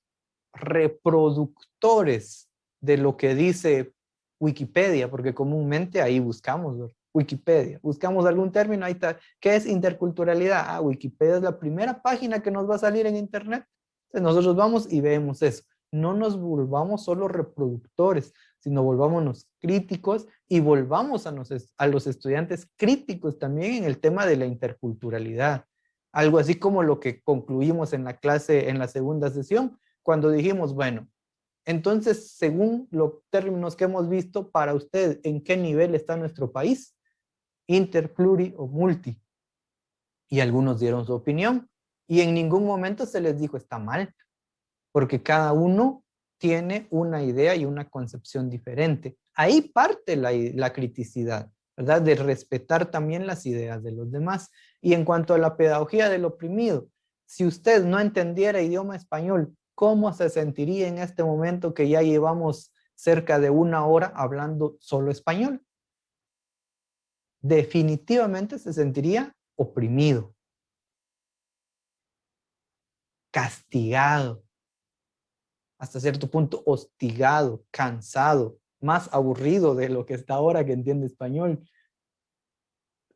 reproductores de lo que dice Wikipedia, porque comúnmente ahí buscamos, ¿verdad? Wikipedia, buscamos algún término, ahí está. ¿Qué es interculturalidad? Ah, Wikipedia es la primera página que nos va a salir en internet. Entonces nosotros vamos y vemos eso. No nos volvamos solo reproductores, sino volvámonos críticos y volvamos a los estudiantes críticos también en el tema de la interculturalidad. Algo así como lo que concluimos en la clase, en la segunda sesión, cuando dijimos, bueno, entonces, según los términos que hemos visto, para usted, ¿en qué nivel está nuestro país? Inter, pluri o multi. Y algunos dieron su opinión. Y en ningún momento se les dijo está mal, porque cada uno tiene una idea y una concepción diferente. Ahí parte la criticidad. ¿verdad? De respetar también las ideas de los demás. Y en cuanto a la pedagogía del oprimido, si usted no entendiera idioma español, ¿cómo se sentiría en este momento que ya llevamos cerca de 1 hora hablando solo español? Definitivamente se sentiría oprimido, castigado, hasta cierto punto hostigado, cansado, más aburrido de lo que está ahora que entiende español.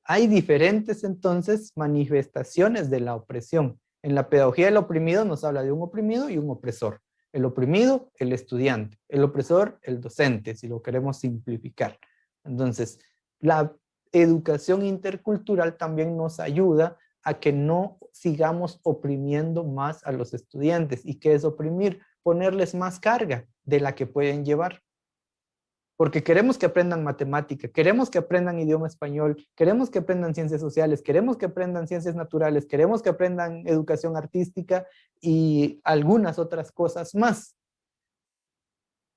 Hay diferentes entonces manifestaciones de la opresión. En la pedagogía del oprimido nos habla de un oprimido y un opresor. El oprimido, el estudiante. El opresor, el docente, si lo queremos simplificar. Entonces, la educación intercultural también nos ayuda a que no sigamos oprimiendo más a los estudiantes. ¿Y qué es oprimir? Ponerles más carga de la que pueden llevar. Porque queremos que aprendan matemática, queremos que aprendan idioma español, queremos que aprendan ciencias sociales, queremos que aprendan ciencias naturales, queremos que aprendan educación artística y algunas otras cosas más.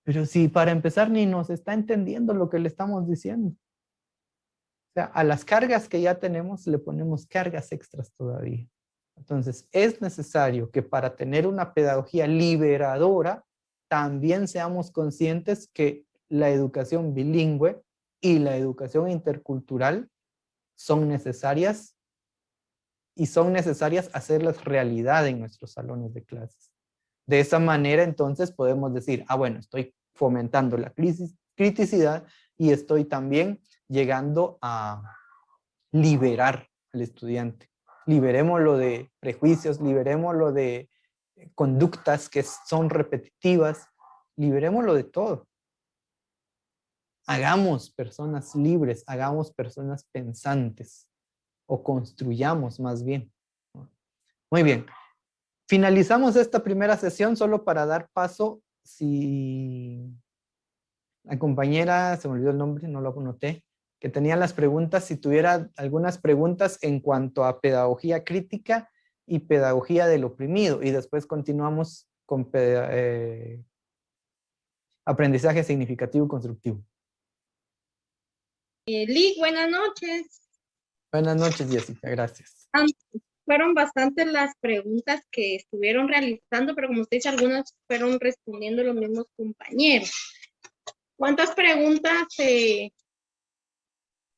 Pero si para empezar ni nos está entendiendo lo que le estamos diciendo. O sea, a las cargas que ya tenemos le ponemos cargas extras todavía. Entonces, es necesario que para tener una pedagogía liberadora, también seamos conscientes que la educación bilingüe y la educación intercultural son necesarias y son necesarias hacerlas realidad en nuestros salones de clases. De esa manera, entonces, podemos decir, bueno, estoy fomentando la criticidad y estoy también llegando a liberar al estudiante. Liberémoslo de prejuicios, liberémoslo de conductas que son repetitivas, liberémoslo de todo. Hagamos personas libres, hagamos personas pensantes o construyamos más bien. Muy bien. Finalizamos esta primera sesión solo para dar paso, si la compañera, se me olvidó el nombre, no lo anoté, que tenía las preguntas, si tuviera algunas preguntas en cuanto a pedagogía crítica y pedagogía del oprimido, y después continuamos con aprendizaje significativo y constructivo. Lick, buenas noches. Buenas noches, Jessica, gracias. Fueron bastantes las preguntas que estuvieron realizando, pero como usted dice, algunas fueron respondiendo los mismos compañeros. ¿Cuántas preguntas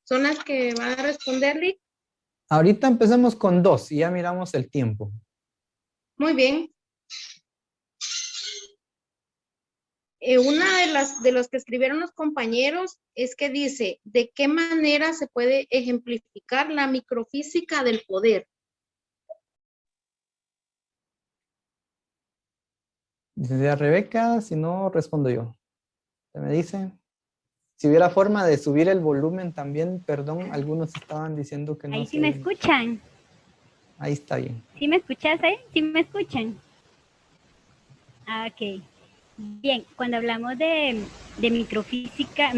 son las que van a responder, Lick? Ahorita empezamos con 2 y ya miramos el tiempo. Muy bien. Una de los que escribieron los compañeros es que dice, ¿de qué manera se puede ejemplificar la microfísica del poder? Licenciada Rebeca, si no, respondo yo. ¿Se me dice? Si hubiera forma de subir el volumen también, perdón, algunos estaban diciendo que no. Ahí sí me escuchan. Ahí está bien. ¿Sí me escuchas ahí? ¿Sí me escuchan? Ok. Bien, cuando hablamos de microfísica,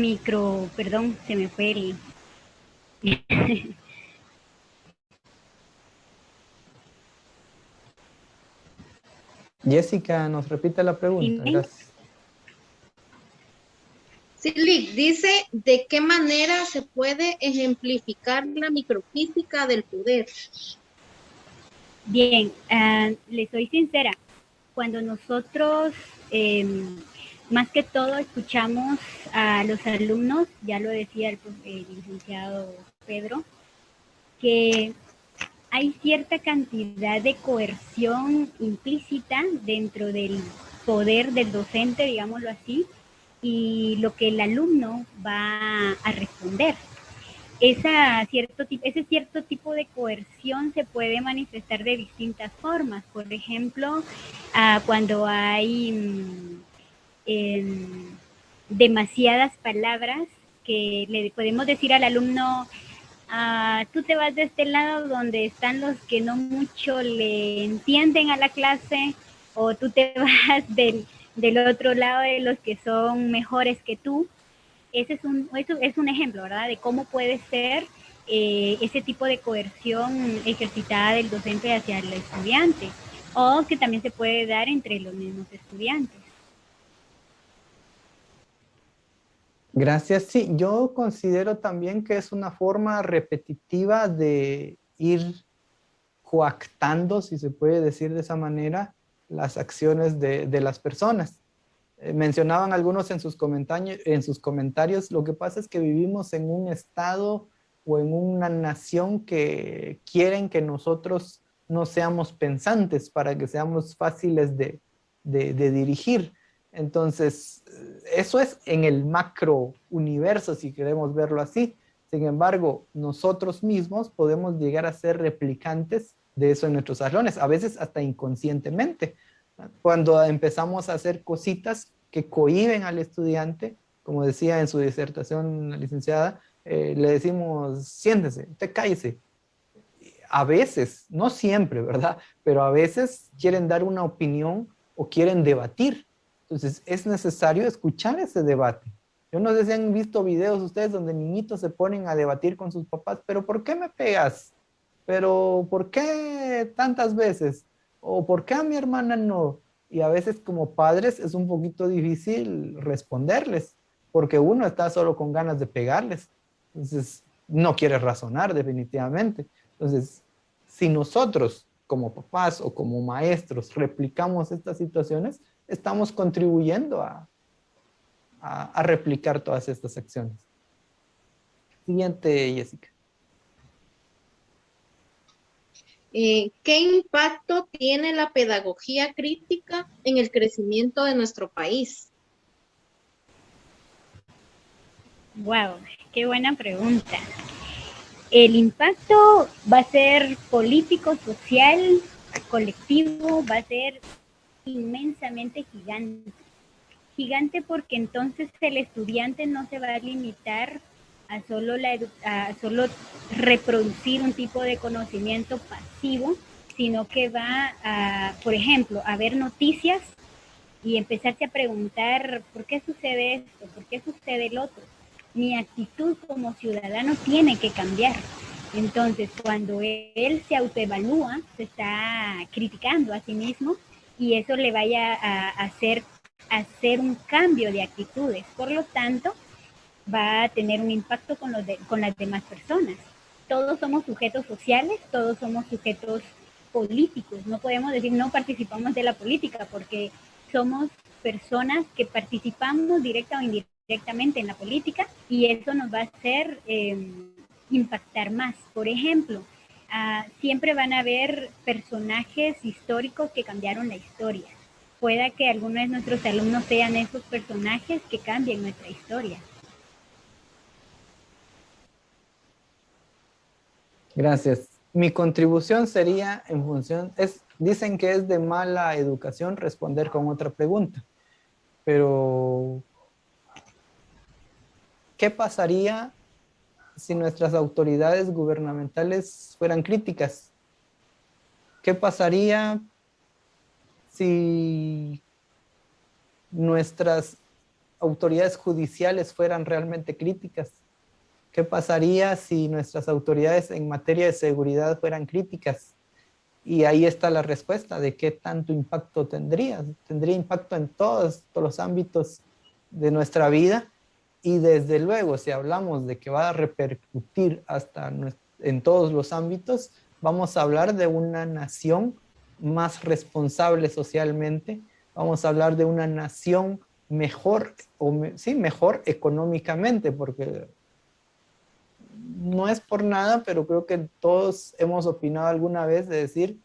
perdón, se me fue el... Jessica, nos repite la pregunta. ¿Sí? Gracias. Sí, Lick, dice, ¿de qué manera se puede ejemplificar la microfísica del poder? Bien, les soy sincera. Cuando nosotros, más que todo, escuchamos a los alumnos, ya lo decía el licenciado Pedro, que hay cierta cantidad de coerción implícita dentro del poder del docente, digámoslo así, y lo que el alumno va a responder. Ese cierto tipo de coerción se puede manifestar de distintas formas. Por ejemplo, cuando hay demasiadas palabras que le podemos decir al alumno, tú te vas de este lado donde están los que no mucho le entienden a la clase, o tú te vas del otro lado de los que son mejores que tú. Ese es un ejemplo, ¿verdad? De cómo puede ser ese tipo de coerción ejercitada del docente hacia el estudiante, o que también se puede dar entre los mismos estudiantes. Gracias. Sí, yo considero también que es una forma repetitiva de ir coactando, si se puede decir de esa manera, las acciones de las personas. Mencionaban algunos en sus comentarios, lo que pasa es que vivimos en un estado o en una nación que quieren que nosotros no seamos pensantes para que seamos fáciles de dirigir. Entonces, eso es en el macro universo, si queremos verlo así. Sin embargo, nosotros mismos podemos llegar a ser replicantes de eso en nuestros salones, a veces hasta inconscientemente. Cuando empezamos a hacer cositas que cohíben al estudiante, como decía en su disertación la licenciada, le decimos, siéntese, usted cállese. A veces, no siempre, ¿verdad? Pero a veces quieren dar una opinión o quieren debatir. Entonces, es necesario escuchar ese debate. Yo no sé si han visto videos ustedes donde niñitos se ponen a debatir con sus papás, pero ¿por qué me pegas? ¿Pero por qué tantas veces? ¿O por qué a mi hermana no? Y a veces como padres es un poquito difícil responderles, porque uno está solo con ganas de pegarles. Entonces, no quiere razonar definitivamente. Entonces, si nosotros como papás o como maestros replicamos estas situaciones, estamos contribuyendo a replicar todas estas acciones. Siguiente, Jessica. ¿Qué impacto tiene la pedagogía crítica en el crecimiento de nuestro país? Wow, qué buena pregunta. El impacto va a ser político, social, colectivo, va a ser inmensamente gigante. Gigante porque entonces el estudiante no se va a limitar a solo reproducir un tipo de conocimiento pasivo, sino que va a, por ejemplo, a ver noticias y empezarse a preguntar ¿por qué sucede esto? ¿Por qué sucede el otro? Mi actitud como ciudadano tiene que cambiar. Entonces, cuando él se autoevalúa, se está criticando a sí mismo y eso le vaya a hacer un cambio de actitudes. Por lo tanto, va a tener un impacto con las demás personas. Todos somos sujetos sociales, todos somos sujetos políticos. No podemos decir no participamos de la política porque somos personas que participamos directa o indirectamente en la política y eso nos va a hacer impactar más. Por ejemplo, siempre van a haber personajes históricos que cambiaron la historia. Pueda que algunos de nuestros alumnos sean esos personajes que cambien nuestra historia. Gracias. Mi contribución sería en función, dicen que es de mala educación responder con otra pregunta, pero ¿qué pasaría si nuestras autoridades gubernamentales fueran críticas? ¿Qué pasaría si nuestras autoridades judiciales fueran realmente críticas? ¿Qué pasaría si nuestras autoridades en materia de seguridad fueran críticas? Y ahí está la respuesta de qué tanto impacto tendría. Tendría impacto en todos los ámbitos de nuestra vida y desde luego si hablamos de que va a repercutir hasta en todos los ámbitos, vamos a hablar de una nación más responsable socialmente, vamos a hablar de una nación mejor, sí, mejor económicamente, porque no es por nada, pero creo que todos hemos opinado alguna vez de decir,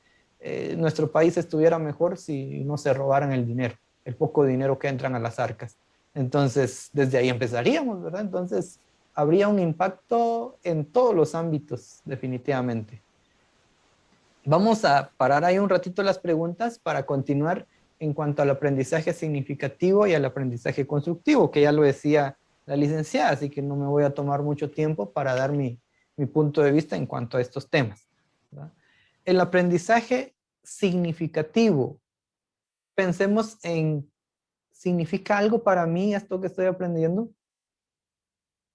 nuestro país estuviera mejor si no se robaran el dinero, el poco dinero que entran a las arcas. Entonces, desde ahí empezaríamos, ¿verdad? Entonces, habría un impacto en todos los ámbitos, definitivamente. Vamos a parar ahí un ratito las preguntas para continuar en cuanto al aprendizaje significativo y al aprendizaje constructivo, que ya lo decía la licenciada, así que no me voy a tomar mucho tiempo para dar mi punto de vista en cuanto a estos temas, ¿verdad? El aprendizaje significativo, pensemos en, ¿significa algo para mí esto que estoy aprendiendo?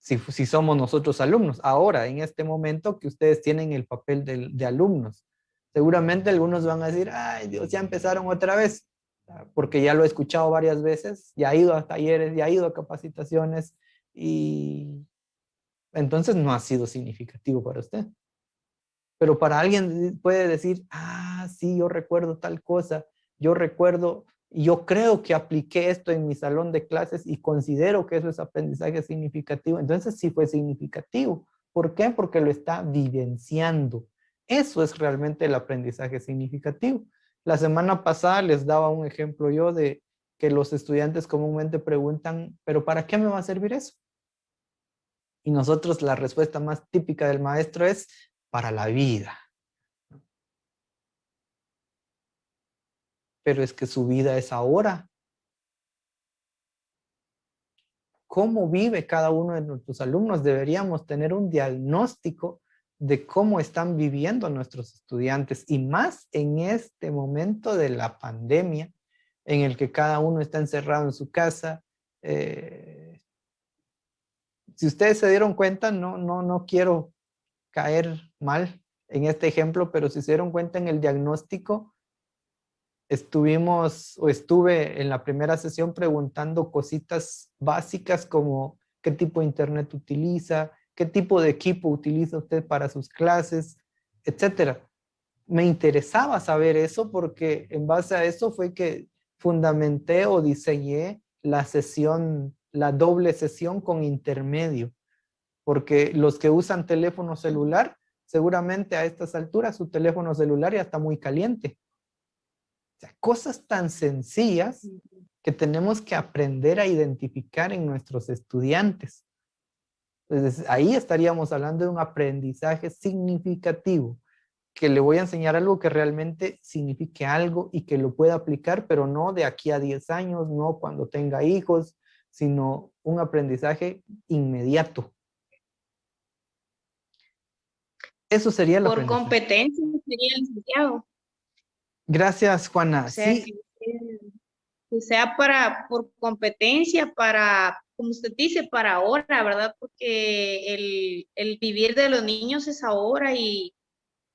Si somos nosotros alumnos, ahora, en este momento que ustedes tienen el papel de alumnos, seguramente algunos van a decir, ay Dios, ya empezaron otra vez, porque ya lo he escuchado varias veces, ya he ido a talleres, ya he ido a capacitaciones, y entonces no ha sido significativo para usted. Pero para alguien puede decir, ah, sí, yo recuerdo tal cosa, yo recuerdo, yo creo que apliqué esto en mi salón de clases y considero que eso es aprendizaje significativo. Entonces sí fue significativo. ¿Por qué? Porque lo está vivenciando. Eso es realmente el aprendizaje significativo. La semana pasada les daba un ejemplo yo de que los estudiantes comúnmente preguntan, ¿pero para qué me va a servir eso? Y nosotros la respuesta más típica del maestro es para la vida. Pero es que su vida es ahora. ¿Cómo vive cada uno de nuestros alumnos? Deberíamos tener un diagnóstico de cómo están viviendo nuestros estudiantes y más en este momento de la pandemia en el que cada uno está encerrado en su casa. Si ustedes se dieron cuenta, no quiero caer mal en este ejemplo, pero si se dieron cuenta en el diagnóstico, estuve en la primera sesión preguntando cositas básicas como qué tipo de internet utiliza, qué tipo de equipo utiliza usted para sus clases, etcétera. Me interesaba saber eso porque en base a eso fue que fundamenté o diseñé la sesión, la doble sesión con intermedio, porque los que usan teléfono celular, seguramente a estas alturas su teléfono celular ya está muy caliente. O sea, cosas tan sencillas que tenemos que aprender a identificar en nuestros estudiantes. Entonces, ahí estaríamos hablando de un aprendizaje significativo, que le voy a enseñar algo que realmente signifique algo y que lo pueda aplicar, pero no de aquí a 10 años, no cuando tenga hijos, sino un aprendizaje inmediato. Eso sería el Por aprendizaje. competencia sería licenciado. Gracias, Juana. O sea, Sí, que sea por competencia, para, como usted dice, para ahora, ¿verdad? Porque el vivir de los niños es ahora y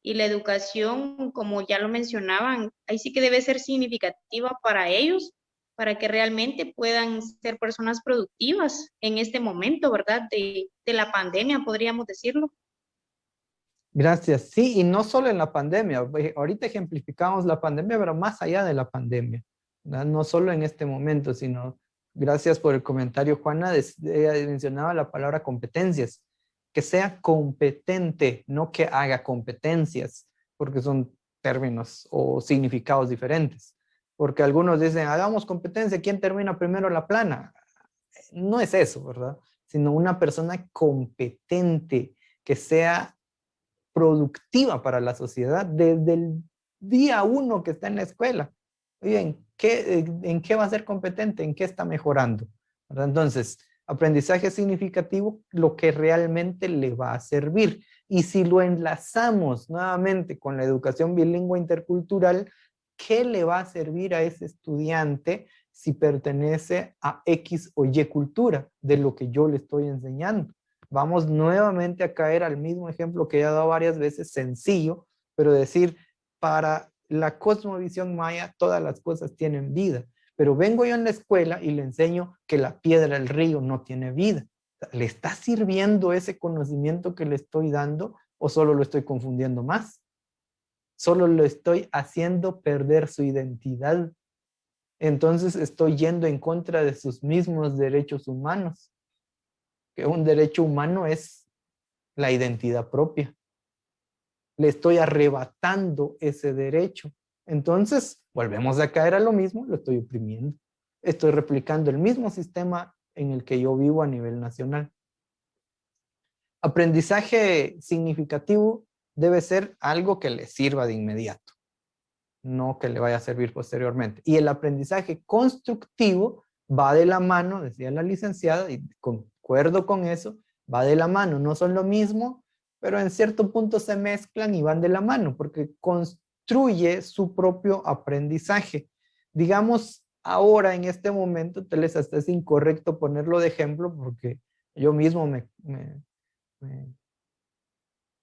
la educación, como ya lo mencionaban, ahí sí que debe ser significativa para ellos, para que realmente puedan ser personas productivas en este momento, ¿verdad? De la pandemia, podríamos decirlo. gracias. Sí, y no solo en la pandemia. Ahorita ejemplificamos la pandemia, pero más allá de la pandemia, ¿verdad? No solo en este momento, sino gracias por el comentario, Juana. Ella mencionaba la palabra competencias. Que sea competente, no que haga competencias, porque son términos o significados diferentes. Porque algunos dicen, hagamos competencia, ¿quién termina primero la plana? No es eso, ¿verdad? Sino una persona competente, que sea productiva para la sociedad desde el día uno que está en la escuela. Oye, ¿en qué va a ser competente? ¿En qué está mejorando? ¿Verdad? Entonces, aprendizaje significativo, lo que realmente le va a servir. Y si lo enlazamos nuevamente con la educación bilingüe intercultural, ¿qué le va a servir a ese estudiante si pertenece a X o Y cultura de lo que yo le estoy enseñando? Vamos nuevamente a caer al mismo ejemplo que ya he dado varias veces, sencillo, pero decir, para la cosmovisión maya todas las cosas tienen vida, pero vengo yo en la escuela y le enseño que la piedra del río no tiene vida. ¿Le está sirviendo ese conocimiento que le estoy dando o solo lo estoy confundiendo más? Solo lo estoy haciendo perder su identidad. Entonces estoy yendo en contra de sus mismos derechos humanos, que un derecho humano es la identidad propia. Le estoy arrebatando ese derecho. Entonces, volvemos a caer a lo mismo, lo estoy oprimiendo. Estoy replicando el mismo sistema en el que yo vivo a nivel nacional. Aprendizaje significativo debe ser algo que le sirva de inmediato, no que le vaya a servir posteriormente. Y el aprendizaje constructivo va de la mano, decía la licenciada, y concuerdo con eso, va de la mano, no son lo mismo, pero en cierto punto se mezclan y van de la mano, porque construye su propio aprendizaje. Digamos, ahora en este momento, tal vez hasta es incorrecto ponerlo de ejemplo, porque yo mismo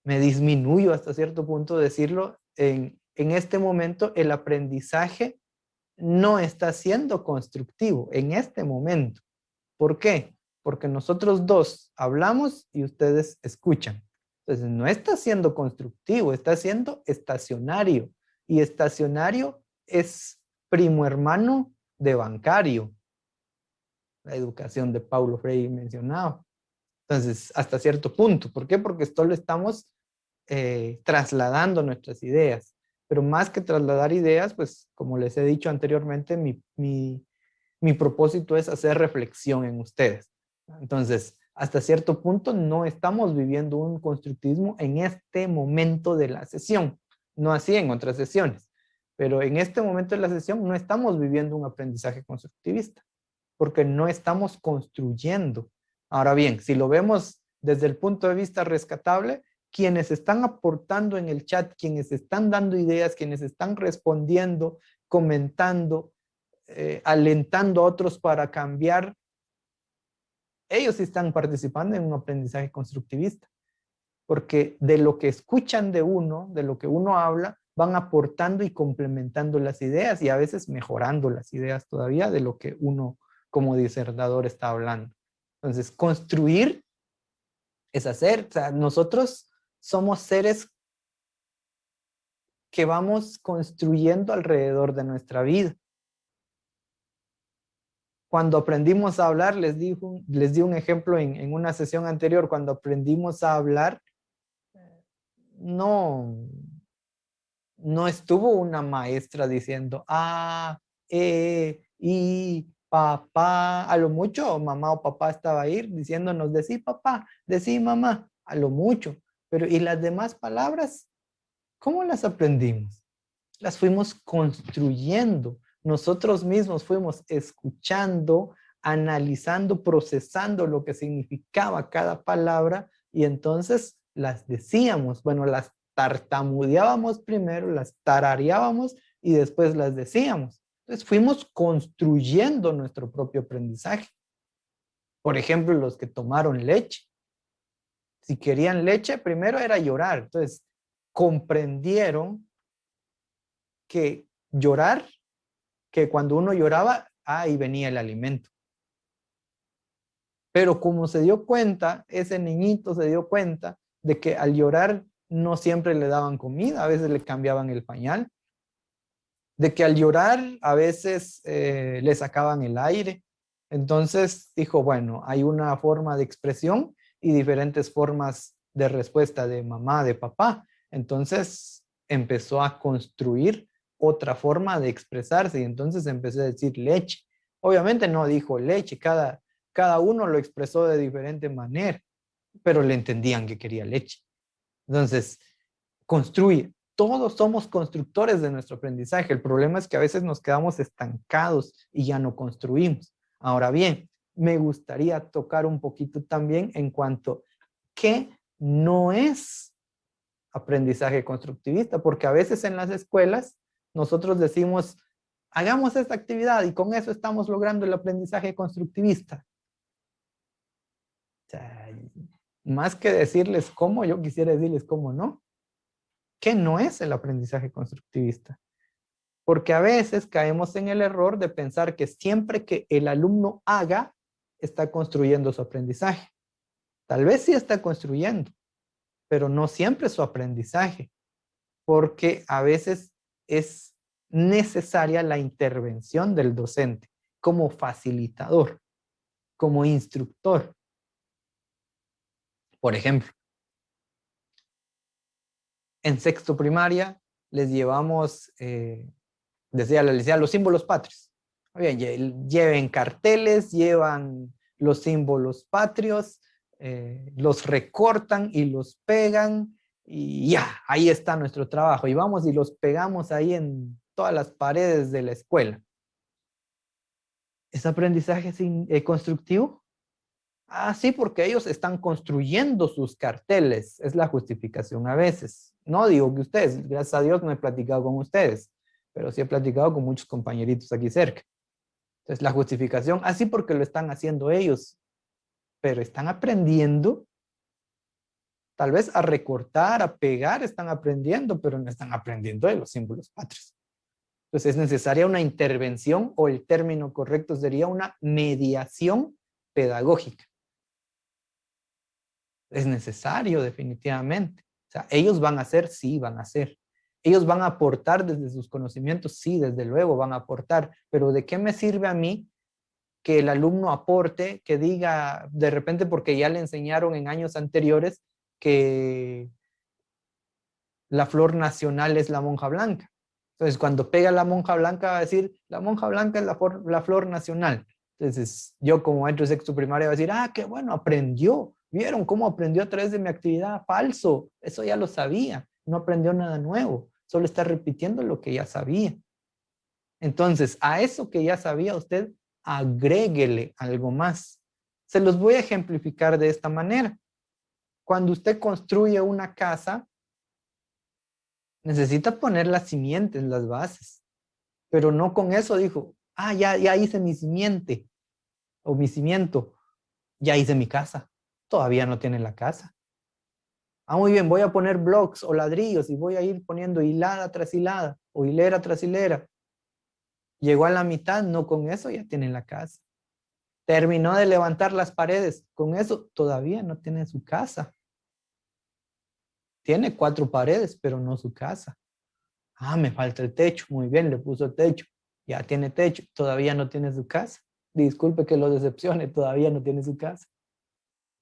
me disminuyo hasta cierto punto decirlo. En este momento el aprendizaje no está siendo constructivo en este momento. ¿Por qué? porque nosotros dos hablamos y ustedes escuchan. Entonces no está siendo constructivo, está siendo estacionario. Y estacionario es primo hermano de bancario. La educación de Paulo Freire mencionaba. Entonces, hasta cierto punto. ¿Por qué? Porque solo estamos trasladando nuestras ideas. Pero más que trasladar ideas, pues como les he dicho anteriormente, mi propósito es hacer reflexión en ustedes. Entonces, hasta cierto punto no estamos viviendo un constructivismo en este momento de la sesión. No así en otras sesiones. Pero en este momento de la sesión no estamos viviendo un aprendizaje constructivista, porque no estamos construyendo. Ahora bien, si lo vemos desde el punto de vista rescatable, quienes están aportando en el chat, quienes están dando ideas, quienes están respondiendo, comentando, alentando a otros para cambiar, ellos están participando en un aprendizaje constructivista, porque de lo que escuchan de uno, de lo que uno habla, van aportando y complementando las ideas y a veces mejorando las ideas todavía de lo que uno como disertador está hablando. Entonces, construir es hacer. O sea, nosotros somos seres que vamos construyendo alrededor de nuestra vida. Cuando aprendimos a hablar, les di un ejemplo en una sesión anterior, cuando aprendimos a hablar, no estuvo una maestra diciendo, i, papá, a lo mucho mamá o papá estaba ahí diciéndonos, decí papá, decí mamá, a lo mucho, pero ¿y las demás palabras? ¿Cómo las aprendimos? Las fuimos construyendo. Nosotros mismos fuimos escuchando, analizando, procesando lo que significaba cada palabra y entonces las decíamos. Bueno, las tartamudeábamos primero, las tarareábamos y después las decíamos. Entonces fuimos construyendo nuestro propio aprendizaje. Por ejemplo, los que tomaron leche. Si querían leche, primero era llorar. Entonces comprendieron que llorar, que cuando uno lloraba, ahí venía el alimento. Pero como se dio cuenta, ese niñito se dio cuenta de que al llorar no siempre le daban comida, a veces le cambiaban el pañal, de que al llorar a veces le sacaban el aire. Entonces dijo, bueno, hay una forma de expresión y diferentes formas de respuesta de mamá, de papá. Entonces empezó a construir otra forma de expresarse y entonces empecé a decir leche. Obviamente no dijo leche, cada uno lo expresó de diferente manera, pero le entendían que quería leche. Entonces, construye. Todos somos constructores de nuestro aprendizaje. El problema es que a veces nos quedamos estancados y ya no construimos. Ahora bien, me gustaría tocar un poquito también en cuanto a qué no es aprendizaje constructivista, porque a veces en las escuelas nosotros decimos, hagamos esta actividad y con eso estamos logrando el aprendizaje constructivista. O sea, más que decirles cómo, yo quisiera decirles cómo no. ¿Qué no es el aprendizaje constructivista? Porque a veces caemos en el error de pensar que siempre que el alumno haga, está construyendo su aprendizaje. Tal vez sí está construyendo, pero no siempre su aprendizaje, porque a veces es necesaria la intervención del docente como facilitador, como instructor. Por ejemplo, en sexto primaria les llevamos, decía los símbolos patrios. Bien, lleven carteles, llevan los símbolos patrios, los recortan y los pegan y ya, ahí está nuestro trabajo. Y vamos y los pegamos ahí en todas las paredes de la escuela. ¿Es aprendizaje constructivo? Sí, porque ellos están construyendo sus carteles. Es la justificación a veces. No digo que ustedes, gracias a Dios no he platicado con ustedes, pero sí he platicado con muchos compañeritos aquí cerca. Entonces la justificación, así porque lo están haciendo ellos, pero están aprendiendo, tal vez a recortar, a pegar, están aprendiendo, pero no están aprendiendo de los símbolos patrios. Entonces es necesaria una intervención, o el término correcto sería una mediación pedagógica. Es necesario definitivamente. O sea, ellos van a hacer, sí, van a hacer. Ellos van a aportar desde sus conocimientos, sí, desde luego van a aportar, pero ¿de qué me sirve a mí que el alumno aporte, que diga de repente porque ya le enseñaron en años anteriores que la flor nacional es la monja blanca? Entonces, cuando pega la monja blanca va a decir, la monja blanca es la flor nacional. Entonces, yo como maestro de sexto primario va a decir, ah, qué bueno, aprendió. ¿Vieron cómo aprendió a través de mi actividad? Falso, eso ya lo sabía, no aprendió nada nuevo, solo está repitiendo lo que ya sabía. Entonces, a eso que ya sabía usted, agréguele algo más. Se los voy a ejemplificar de esta manera. Cuando usted construye una casa, necesita poner las simientes, las bases, pero no con eso dijo, ah, ya hice mi simiente o mi cimiento, ya hice mi casa. Todavía no tiene la casa. Ah, muy bien, voy a poner blocks o ladrillos y voy a ir poniendo hilada tras hilada o hilera tras hilera. Llegó a la mitad, no, con eso ya tiene la casa. Terminó de levantar las paredes, con eso todavía no tiene su casa. Tiene 4 paredes, pero no su casa. Ah, me falta el techo. Muy bien, le puso techo. Ya tiene techo, todavía no tiene su casa. Disculpe que lo decepcione, todavía no tiene su casa.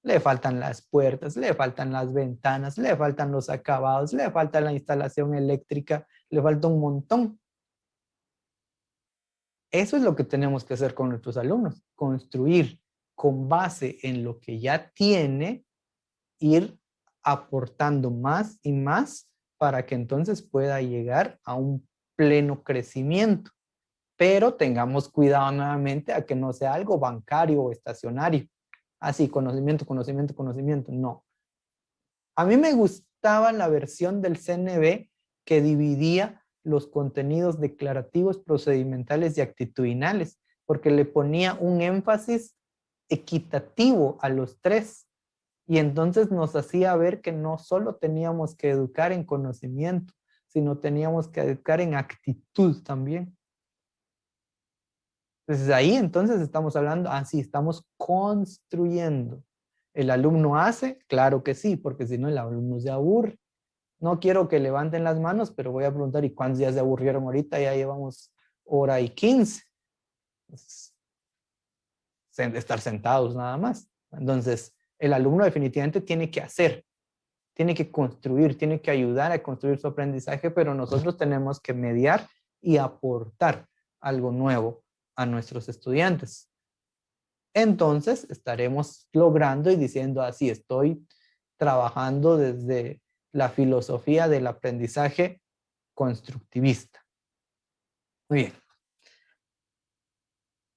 Le faltan las puertas, le faltan las ventanas, le faltan los acabados, le falta la instalación eléctrica, le falta un montón. Eso es lo que tenemos que hacer con nuestros alumnos, construir con base en lo que ya tiene, ir aportando más y más para que entonces pueda llegar a un pleno crecimiento. Pero tengamos cuidado nuevamente a que no sea algo bancario o estacionario. Así, conocimiento, conocimiento, conocimiento. No. A mí me gustaba la versión del CNB que dividía los contenidos declarativos, procedimentales y actitudinales, porque le ponía un énfasis equitativo a los 3. Y entonces nos hacía ver que no solo teníamos que educar en conocimiento, sino teníamos que educar en actitud también. Entonces ahí entonces estamos hablando, sí, estamos construyendo. ¿El alumno hace? Claro que sí, porque si no el alumno se aburre. No quiero que levanten las manos, pero voy a preguntar, ¿y cuántos días se aburrieron ahorita? Ya llevamos 1:15. Pues, estar sentados nada más. Entonces, el alumno definitivamente tiene que hacer, tiene que construir, tiene que ayudar a construir su aprendizaje, pero nosotros tenemos que mediar y aportar algo nuevo a nuestros estudiantes. Entonces, estaremos logrando y diciendo, así estoy trabajando desde la filosofía del aprendizaje constructivista. Muy bien.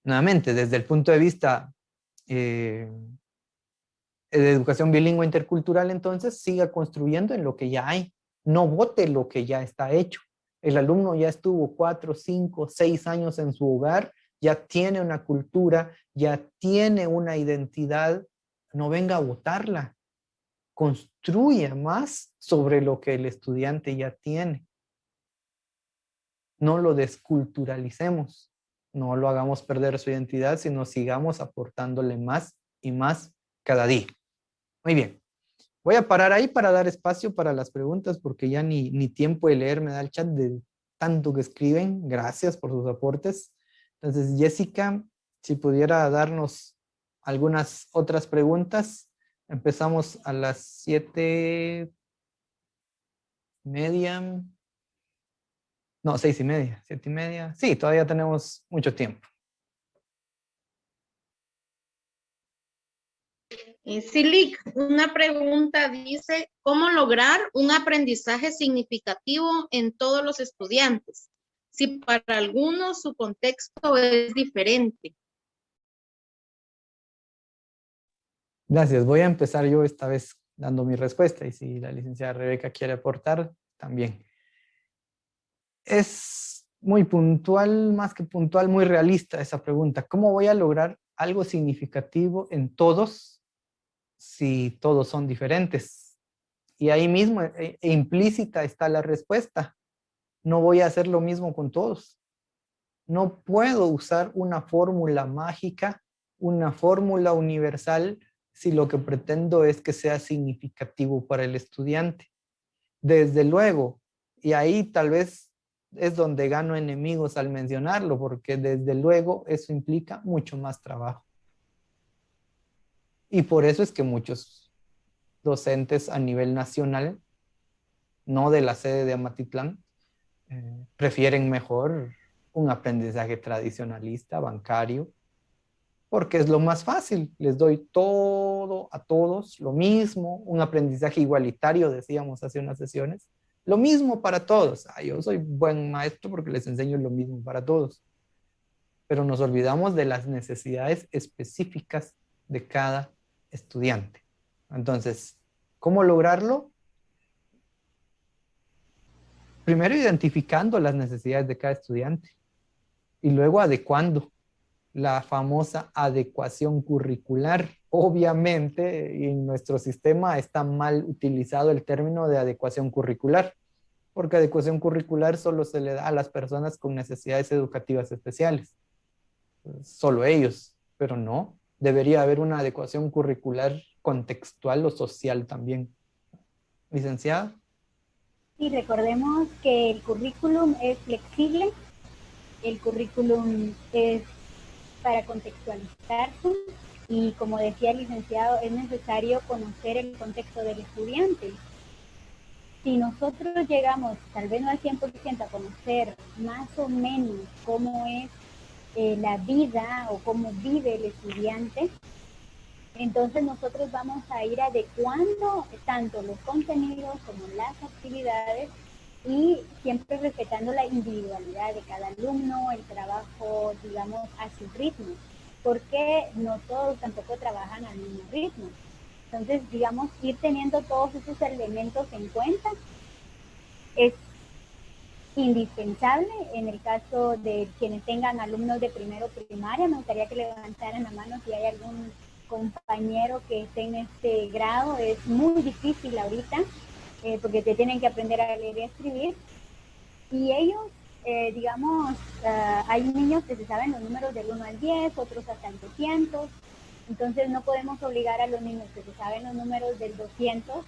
Nuevamente, desde el punto de vista de educación bilingüe intercultural, entonces, siga construyendo en lo que ya hay. No bote lo que ya está hecho. El alumno ya estuvo 4, 5, 6 años en su hogar, ya tiene una cultura, ya tiene una identidad. No venga a botarla. Construya más sobre lo que el estudiante ya tiene. No lo desculturalicemos, no lo hagamos perder su identidad, sino sigamos aportándole más y más cada día. Muy bien. Voy a parar ahí para dar espacio para las preguntas porque ya ni tiempo de leer me da el chat de tanto que escriben. Gracias por sus aportes. Entonces, Jessica, si pudiera darnos algunas otras preguntas. Empezamos a las 7:30. No, 6:30, 7:30. Sí, todavía tenemos mucho tiempo. Silic, una pregunta dice, ¿cómo lograr un aprendizaje significativo en todos los estudiantes? Si para algunos su contexto es diferente. Gracias. Voy a empezar yo esta vez dando mi respuesta y si la licenciada Rebeca quiere aportar, también. Es muy puntual, más que puntual, muy realista esa pregunta. ¿Cómo voy a lograr algo significativo en todos si todos son diferentes? Y ahí mismo implícita está la respuesta. No voy a hacer lo mismo con todos. No puedo usar una fórmula mágica, una fórmula universal si lo que pretendo es que sea significativo para el estudiante. Desde luego, y ahí tal vez es donde gano enemigos al mencionarlo, porque desde luego eso implica mucho más trabajo. Y por eso es que muchos docentes a nivel nacional, no de la sede de Amatitlán, prefieren mejor un aprendizaje tradicionalista, bancario, porque es lo más fácil. Les doy todo a todos, lo mismo, un aprendizaje igualitario, decíamos hace unas sesiones, lo mismo para todos. Yo soy buen maestro porque les enseño lo mismo para todos. Pero nos olvidamos de las necesidades específicas de cada estudiante. Entonces, ¿cómo lograrlo? Primero identificando las necesidades de cada estudiante y luego adecuando la famosa adecuación curricular. Obviamente, en nuestro sistema está mal utilizado el término de adecuación curricular, porque adecuación curricular solo se le da a las personas con necesidades educativas especiales, solo ellos, pero no, debería haber una adecuación curricular contextual o social también. Licenciada. Y recordemos que el currículum es flexible, el currículum es para contextualizarse y como decía el licenciado, es necesario conocer el contexto del estudiante. Si nosotros llegamos, tal vez no al 100%, a conocer más o menos cómo es la vida o cómo vive el estudiante, entonces nosotros vamos a ir adecuando tanto los contenidos como las actividades y siempre respetando la individualidad de cada alumno, el trabajo, digamos, a su ritmo, porque no todos tampoco trabajan al mismo ritmo. Entonces, digamos, ir teniendo todos esos elementos en cuenta es indispensable. En el caso de quienes tengan alumnos de primero primaria, me gustaría que levantaran la mano si hay algún compañero que esté en este grado. Es muy difícil ahorita porque te tienen que aprender a leer y a escribir. Y ellos, digamos, hay niños que se saben los números del 1 al 10, otros hasta el 200. Entonces no podemos obligar a los niños que se saben los números del 200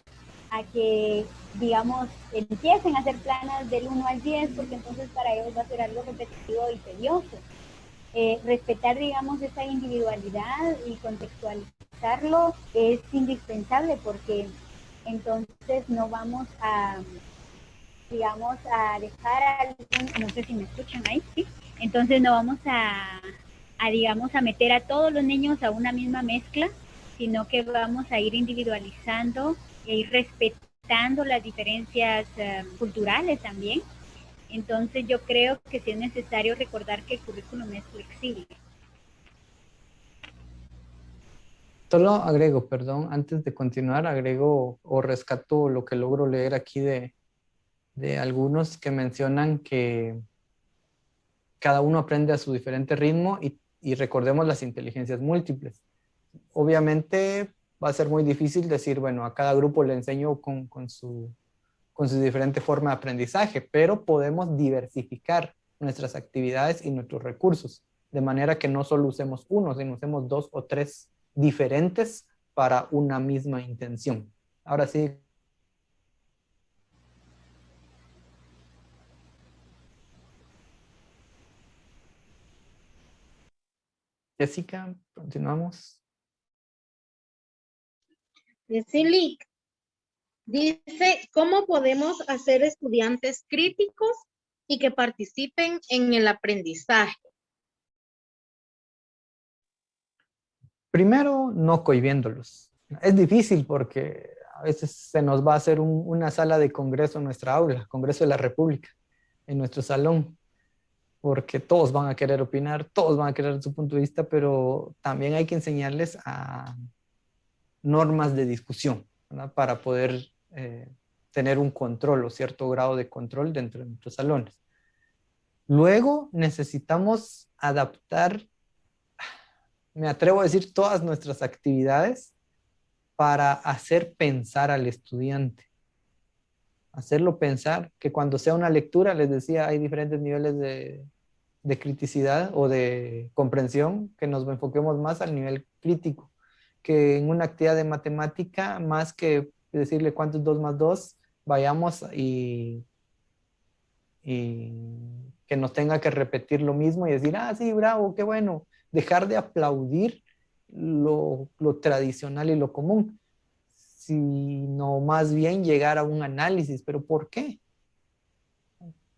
a que, digamos, empiecen a hacer planas del 1 al 10, porque entonces para ellos va a ser algo repetitivo y tedioso. Respetar, digamos, esa individualidad y contextualizarlo es indispensable, porque entonces no vamos a, digamos, a dejar algún, no sé si me escuchan ahí, ¿sí? Entonces no vamos digamos, a meter a todos los niños a una misma mezcla, sino que vamos a ir individualizando e ir respetando las diferencias culturales también. Entonces yo creo que sí es necesario recordar que el currículum es flexible. Solo agrego, perdón, antes de continuar, agrego o rescato lo que logro leer aquí de algunos que mencionan que cada uno aprende a su diferente ritmo y recordemos las inteligencias múltiples. Obviamente va a ser muy difícil decir, bueno, a cada grupo le enseño con su diferente forma de aprendizaje, pero podemos diversificar nuestras actividades y nuestros recursos, de manera que no solo usemos uno, sino usemos dos o tres diferentes para una misma intención. Ahora sí. Jessica, continuamos. Silic dice, ¿cómo podemos hacer estudiantes críticos y que participen en el aprendizaje? Primero, no cohibiéndolos. Es difícil porque a veces se nos va a hacer una sala de congreso en nuestra aula, Congreso de la República, en nuestro salón, porque todos van a querer opinar, todos van a querer su punto de vista, pero también hay que enseñarles a normas de discusión, ¿verdad? Para poder tener un control o cierto grado de control dentro de nuestros salones. Luego necesitamos adaptar, me atrevo a decir, todas nuestras actividades para hacer pensar al estudiante. Hacerlo pensar, que cuando sea una lectura, les decía, hay diferentes niveles de criticidad o de comprensión, que nos enfoquemos más al nivel crítico. que en una actividad de matemática, más que decirle cuánto es 2 más 2, vayamos y que nos tenga que repetir lo mismo y decir, ah, sí, bravo, qué bueno. Dejar de aplaudir lo tradicional y lo común, sino más bien llegar a un análisis. ¿Pero por qué?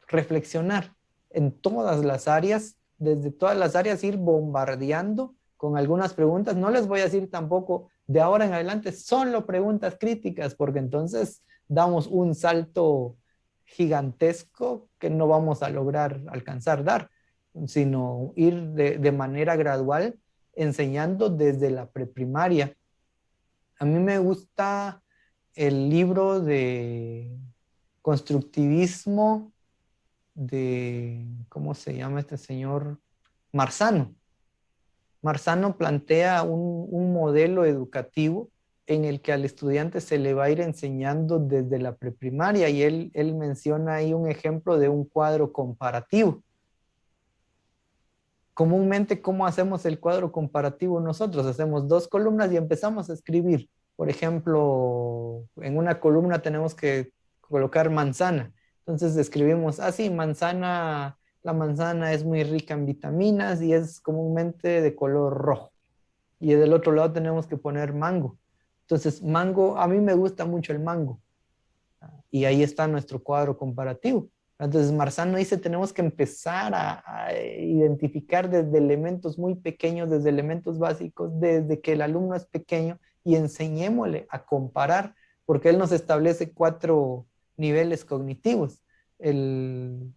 Reflexionar en todas las áreas, desde todas las áreas ir bombardeando con algunas preguntas. No les voy a decir tampoco de ahora en adelante solo preguntas críticas, porque entonces damos un salto gigantesco que no vamos a lograr alcanzar dar, sino ir de manera gradual enseñando desde la preprimaria. A mí me gusta el libro de constructivismo de, ¿cómo se llama este señor? Marzano. Marzano plantea un modelo educativo en el que al estudiante se le va a ir enseñando desde la preprimaria y él menciona ahí un ejemplo de un cuadro comparativo. Comúnmente, ¿cómo hacemos el cuadro comparativo nosotros? Hacemos 2 columnas y empezamos a escribir. Por ejemplo, en una columna tenemos que colocar manzana. Entonces escribimos, sí, manzana, la manzana es muy rica en vitaminas y es comúnmente de color rojo. Y del otro lado tenemos que poner mango. Entonces, mango, a mí me gusta mucho el mango. Y ahí está nuestro cuadro comparativo. Entonces, Marzano dice, tenemos que empezar a identificar desde elementos muy pequeños, desde elementos básicos, desde que el alumno es pequeño y enseñémosle a comparar, porque él nos establece 4 niveles cognitivos. El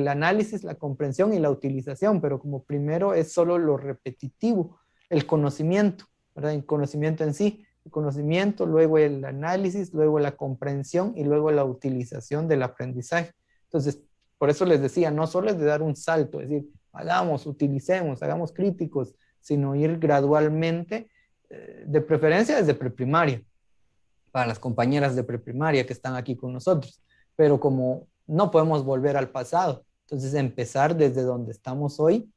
análisis, la comprensión y la utilización, pero como primero es solo lo repetitivo, el conocimiento, ¿verdad? El conocimiento en sí, el conocimiento, luego el análisis, luego la comprensión y luego la utilización del aprendizaje. Entonces, por eso les decía, no solo es de dar un salto, es decir, hagamos, utilicemos, hagamos críticos, sino ir gradualmente, de preferencia desde preprimaria, para las compañeras de preprimaria que están aquí con nosotros. Pero como no podemos volver al pasado, entonces empezar desde donde estamos hoy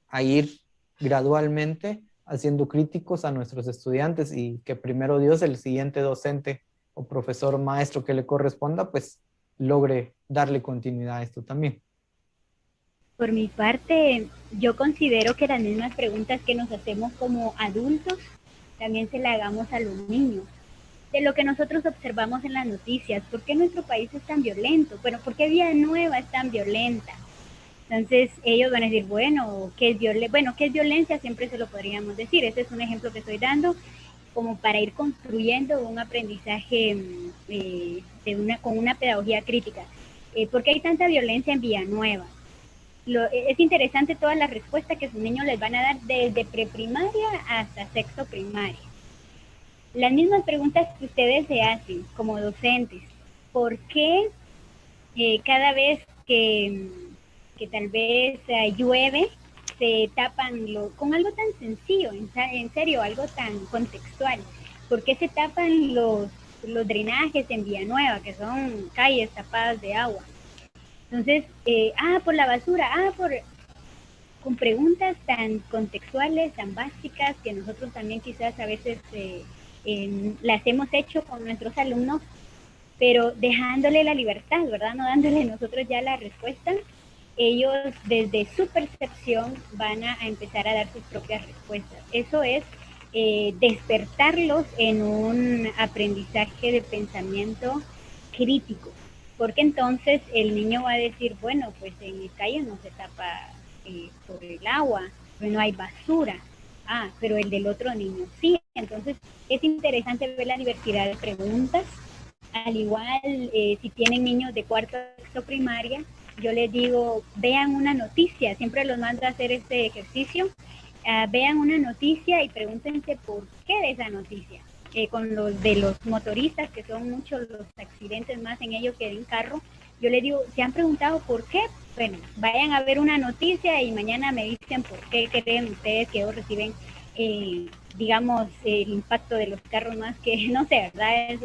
a ir gradualmente haciendo críticos a nuestros estudiantes y que primero Dios, el siguiente docente o profesor maestro que le corresponda, pues logre darle continuidad a esto también. Por mi parte, yo considero que las mismas preguntas que nos hacemos como adultos, también se las hagamos a los niños. De lo que nosotros observamos en las noticias, ¿por qué nuestro país es tan violento? Bueno, ¿por qué Villanueva es tan violenta? Entonces ellos van a decir, bueno, ¿qué es violencia? Siempre se lo podríamos decir. Este es un ejemplo que estoy dando como para ir construyendo un aprendizaje con una pedagogía crítica. ¿Por qué hay tanta violencia en Villanueva? Es interesante todas las respuestas que sus niños les van a dar desde preprimaria hasta sexto primaria. Las mismas preguntas que ustedes se hacen como docentes. ¿Por qué cada vez que tal vez llueve se tapan con algo tan sencillo, en serio, algo tan contextual? ¿Por qué se tapan los drenajes en Villanueva, que son calles tapadas de agua? Entonces, por la basura, con preguntas tan contextuales, tan básicas, que nosotros también quizás a veces las hemos hecho con nuestros alumnos, pero dejándole la libertad, ¿verdad? No dándole nosotros ya la respuesta. Ellos desde su percepción van a empezar a dar sus propias respuestas. Eso es despertarlos en un aprendizaje de pensamiento crítico, porque entonces el niño va a decir, bueno, pues en mi calle no se tapa por el agua, pues no hay basura, pero el del otro niño sí. Entonces es interesante ver la diversidad de preguntas. Al igual, si tienen niños de cuarto a sexto primaria, yo les digo, vean una noticia, siempre los mando a hacer este ejercicio, vean una noticia y pregúntense por qué de esa noticia. Con los de los motoristas, que son muchos los accidentes más en ellos que en carro, yo les digo, ¿se han preguntado por qué? Bueno, vayan a ver una noticia y mañana me dicen por qué creen ustedes que ellos reciben, digamos, el impacto de los carros más que, no sé, ¿verdad?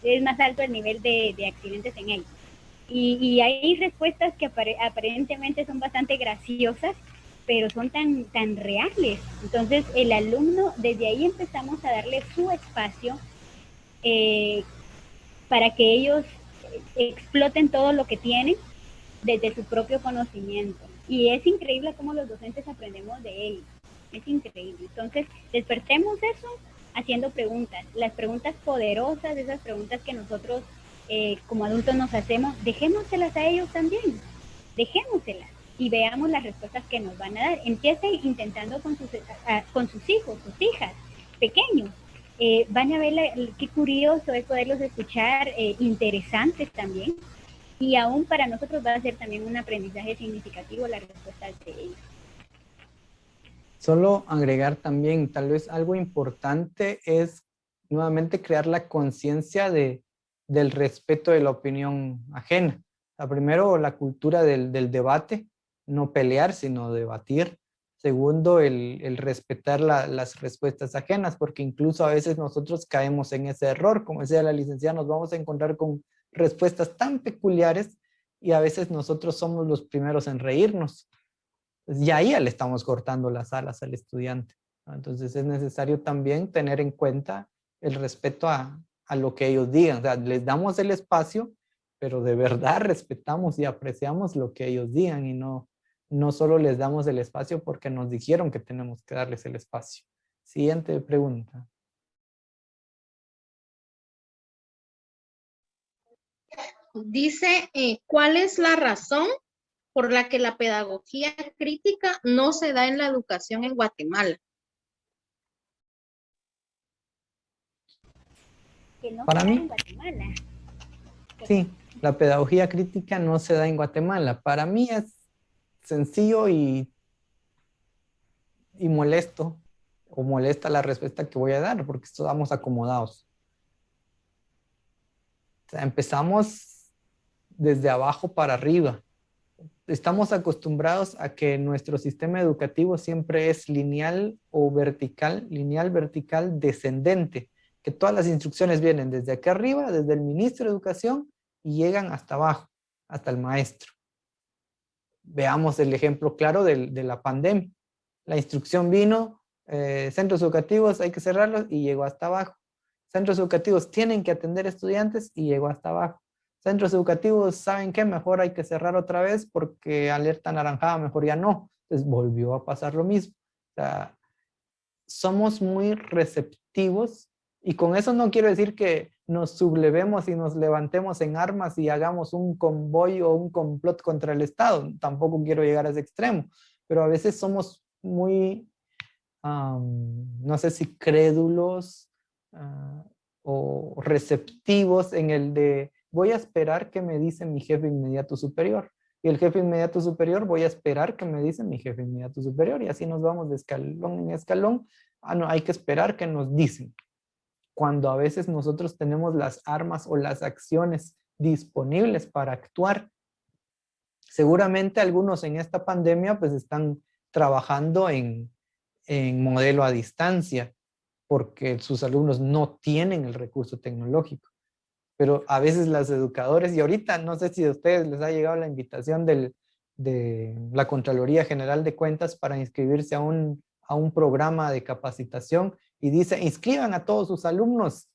Es más alto el nivel de accidentes en ellos. Y hay respuestas que aparentemente son bastante graciosas, pero son tan reales. Entonces el alumno, desde ahí empezamos a darle su espacio para que ellos exploten todo lo que tienen desde su propio conocimiento. Y es increíble cómo los docentes aprendemos de ellos. Es increíble. Entonces, despertemos eso haciendo preguntas. Las preguntas poderosas, esas preguntas que nosotros como adultos nos hacemos, dejémoselas a ellos también. Dejémoselas y veamos las respuestas que nos van a dar. Empiecen intentando con sus hijos, sus hijas, pequeños. Van a ver qué curioso es poderlos escuchar, interesantes también. Y aún para nosotros va a ser también un aprendizaje significativo la respuesta de ellos. Solo agregar también, tal vez algo importante es nuevamente crear la conciencia del respeto de la opinión ajena. Primero, la cultura del debate, no pelear, sino debatir. Segundo, el respetar las respuestas ajenas, porque incluso a veces nosotros caemos en ese error. Como decía la licenciada, nos vamos a encontrar con respuestas tan peculiares y a veces nosotros somos los primeros en reírnos. Y ahí ya le estamos cortando las alas al estudiante, ¿no? Entonces es necesario también tener en cuenta el respeto a lo que ellos digan. O sea, les damos el espacio, pero de verdad respetamos y apreciamos lo que ellos digan y no solo les damos el espacio porque nos dijeron que tenemos que darles el espacio. Siguiente pregunta. Dice, ¿cuál es la razón por la que la pedagogía crítica no se da en la educación en Guatemala? Que no Para se da mí, en Guatemala. sí, la pedagogía crítica no se da en Guatemala. Para mí es sencillo y molesto, o molesta la respuesta que voy a dar, porque estamos acomodados. O sea, empezamos desde abajo para arriba. Estamos acostumbrados a que nuestro sistema educativo siempre es lineal o vertical, lineal, vertical, descendente, que todas las instrucciones vienen desde aquí arriba, desde el ministro de Educación, y llegan hasta abajo, hasta el maestro. Veamos el ejemplo claro de la pandemia. La instrucción vino, centros educativos hay que cerrarlos y llegó hasta abajo. Centros educativos tienen que atender estudiantes y llegó hasta abajo. Centros educativos, ¿saben qué? Mejor hay que cerrar otra vez porque alerta anaranjada, mejor ya no. Entonces volvió a pasar lo mismo. O sea, somos muy receptivos y con eso no quiero decir que nos sublevemos y nos levantemos en armas y hagamos un convoy o un complot contra el Estado. Tampoco quiero llegar a ese extremo, pero a veces somos muy, no sé si crédulos o receptivos en el de voy a esperar que me dice mi jefe inmediato superior. Y el jefe inmediato superior, voy a esperar que me dice mi jefe inmediato superior. Y así nos vamos de escalón en escalón. No, hay que esperar que nos dicen. Cuando a veces nosotros tenemos las armas o las acciones disponibles para actuar. Seguramente algunos en esta pandemia pues están trabajando en modelo a distancia porque sus alumnos no tienen el recurso tecnológico. Pero a veces las educadores, y ahorita no sé si a ustedes les ha llegado la invitación de la Contraloría General de Cuentas para inscribirse a un programa de capacitación y dice, inscriban a todos sus alumnos.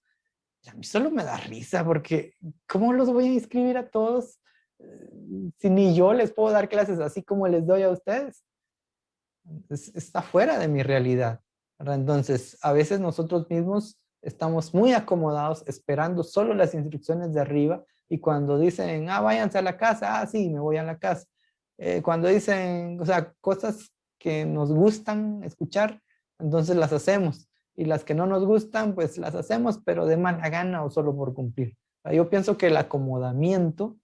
Y a mí solo me da risa porque ¿cómo los voy a inscribir a todos si ni yo les puedo dar clases así como les doy a ustedes? Está fuera de mi realidad, ¿verdad? Entonces, a veces nosotros mismos estamos muy acomodados esperando solo las instrucciones de arriba y cuando dicen, váyanse a la casa, sí, me voy a la casa. Cuando dicen, o sea, cosas que nos gustan escuchar, entonces las hacemos. Y las que no nos gustan, pues las hacemos, pero de mala gana o solo por cumplir. Yo pienso que el acomodamiento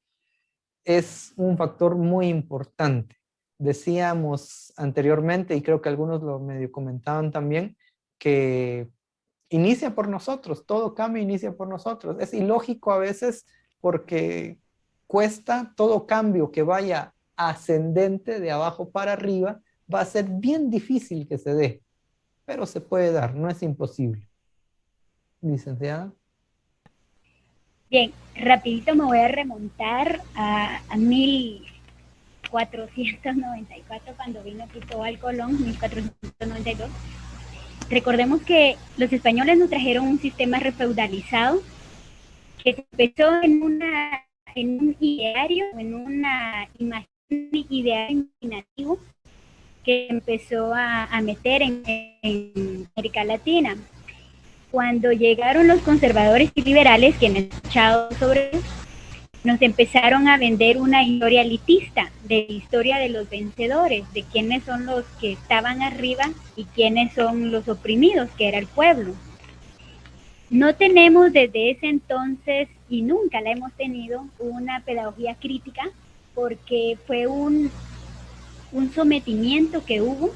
es un factor muy importante. Decíamos anteriormente, y creo que algunos lo medio comentaban también, que inicia por nosotros, todo cambio inicia por nosotros. Es ilógico a veces porque cuesta todo cambio que vaya ascendente de abajo para arriba, va a ser bien difícil que se dé, pero se puede dar, no es imposible. Licenciada. Bien, rapidito me voy a remontar a 1494, cuando vino Cristóbal Colón, 1492. Recordemos que los españoles nos trajeron un sistema refeudalizado que se empezó en un ideario, en una ideario imaginativo que empezó a meter en América Latina. Cuando llegaron los conservadores y liberales, quienes han echado sobre ellos, nos empezaron a vender una historia elitista, de historia de los vencedores, de quiénes son los que estaban arriba y quiénes son los oprimidos, que era el pueblo. No tenemos desde ese entonces, y nunca la hemos tenido, una pedagogía crítica, porque fue un sometimiento que hubo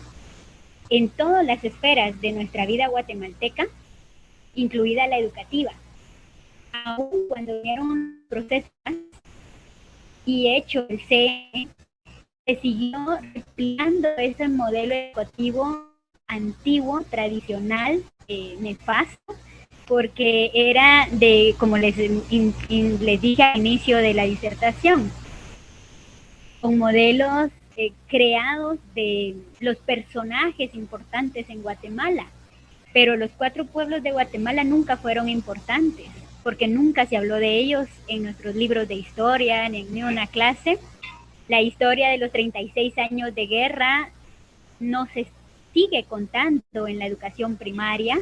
en todas las esferas de nuestra vida guatemalteca, incluida la educativa. Aún cuando vinieron procesos y hecho el CE, se siguió replicando ese modelo educativo antiguo, tradicional, nefasto, porque era de, como les dije al inicio de la disertación, con modelos creados de los personajes importantes en Guatemala, pero los 4 pueblos de Guatemala nunca fueron importantes, porque nunca se habló de ellos en nuestros libros de historia, ni en una clase. La historia de los 36 años de guerra no se sigue contando en la educación primaria.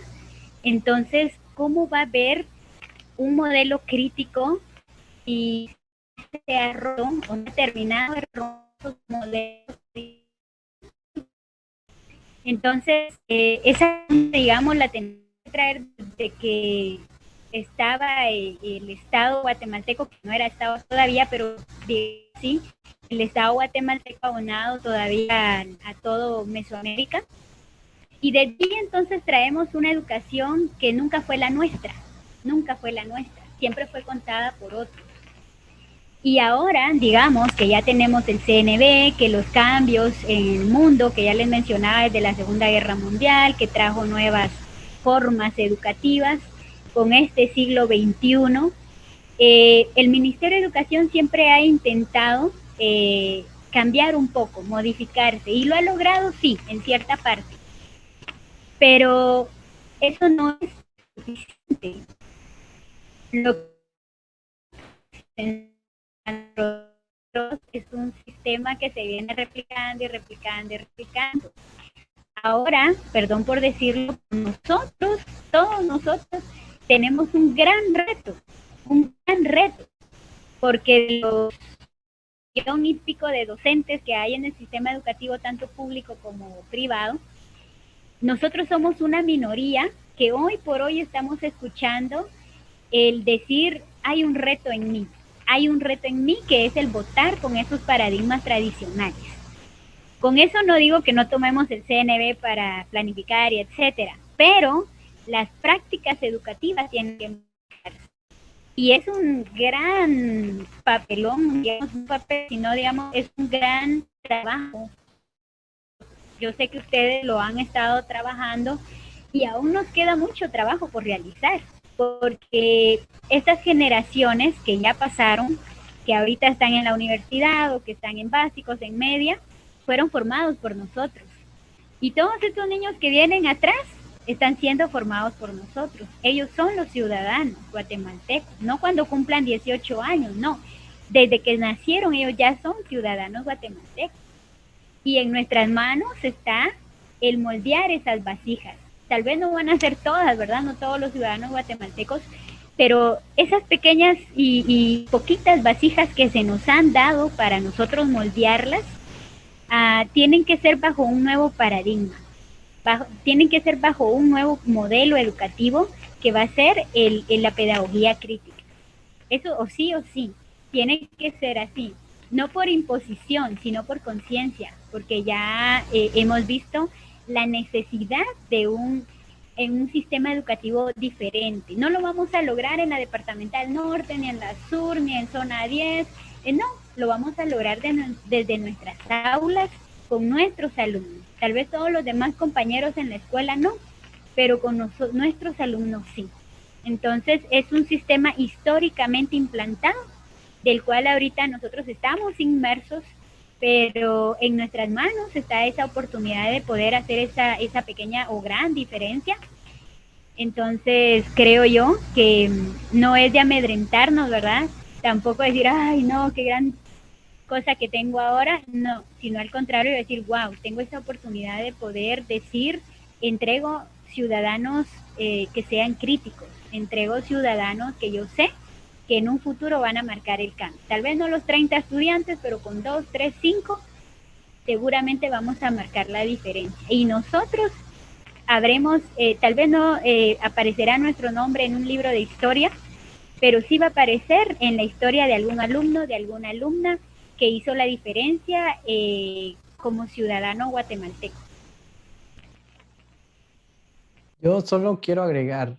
Entonces, ¿cómo va a haber un modelo crítico y se ha roto o no ha terminado de romper modelos? Entonces, esa, digamos, la tenemos que traer de que estaba el Estado guatemalteco, que no era Estado todavía, pero sí, el Estado guatemalteco abonado todavía a todo Mesoamérica. Y desde ahí entonces traemos una educación que nunca fue la nuestra, siempre fue contada por otros. Y ahora, digamos que ya tenemos el CNB, que los cambios en el mundo, que ya les mencionaba desde la Segunda Guerra Mundial, que trajo nuevas formas educativas, con este siglo XXI, el Ministerio de Educación siempre ha intentado cambiar un poco, modificarse, y lo ha logrado, sí, en cierta parte. Pero eso no es suficiente. Lo que es un sistema que se viene replicando y replicando y replicando. Ahora, perdón por decirlo, todos nosotros, tenemos un gran reto, porque los millón y pico de docentes que hay en el sistema educativo, tanto público como privado, nosotros somos una minoría que hoy por hoy estamos escuchando el decir, hay un reto en mí que es el votar con esos paradigmas tradicionales. Con eso no digo que no tomemos el CNB para planificar y etcétera, pero las prácticas educativas tienen que mejorar. Y es un gran papelón, digamos, es un gran trabajo. Yo sé que ustedes lo han estado trabajando y aún nos queda mucho trabajo por realizar, porque estas generaciones que ya pasaron, que ahorita están en la universidad o que están en básicos, en media, fueron formados por nosotros. Y todos estos niños que vienen atrás están siendo formados por nosotros. Ellos son los ciudadanos guatemaltecos, no cuando cumplan 18 años, no. Desde que nacieron ellos ya son ciudadanos guatemaltecos. Y en nuestras manos está el moldear esas vasijas. Tal vez no van a ser todas, ¿verdad? No todos los ciudadanos guatemaltecos, pero esas pequeñas y poquitas vasijas que se nos han dado para nosotros moldearlas, tienen que ser bajo un nuevo paradigma, tienen que ser bajo un nuevo modelo educativo que va a ser la pedagogía crítica. Eso o sí, tiene que ser así, no por imposición, sino por conciencia, porque ya hemos visto la necesidad de un sistema educativo diferente. No lo vamos a lograr en la Departamental Norte, ni en la Sur, ni en Zona 10, no, lo vamos a lograr desde nuestras aulas, con nuestros alumnos. Tal vez todos los demás compañeros en la escuela no, pero con nuestros alumnos sí. Entonces es un sistema históricamente implantado, del cual ahorita nosotros estamos inmersos pero en nuestras manos está esa oportunidad de poder hacer esa pequeña o gran diferencia. Entonces creo yo que no es de amedrentarnos, ¿verdad? Tampoco decir, ay, no, qué gran cosa que tengo ahora, no, sino al contrario, decir, wow, tengo esta oportunidad de poder decir, entrego ciudadanos que sean críticos, entrego ciudadanos que yo sé que en un futuro van a marcar el cambio. Tal vez no los 30 estudiantes, pero con 2, 3, 5, seguramente vamos a marcar la diferencia. Y nosotros habremos, tal vez no aparecerá nuestro nombre en un libro de historia, pero sí va a aparecer en la historia de algún alumno, de alguna alumna que hizo la diferencia como ciudadano guatemalteco. Yo solo quiero agregar,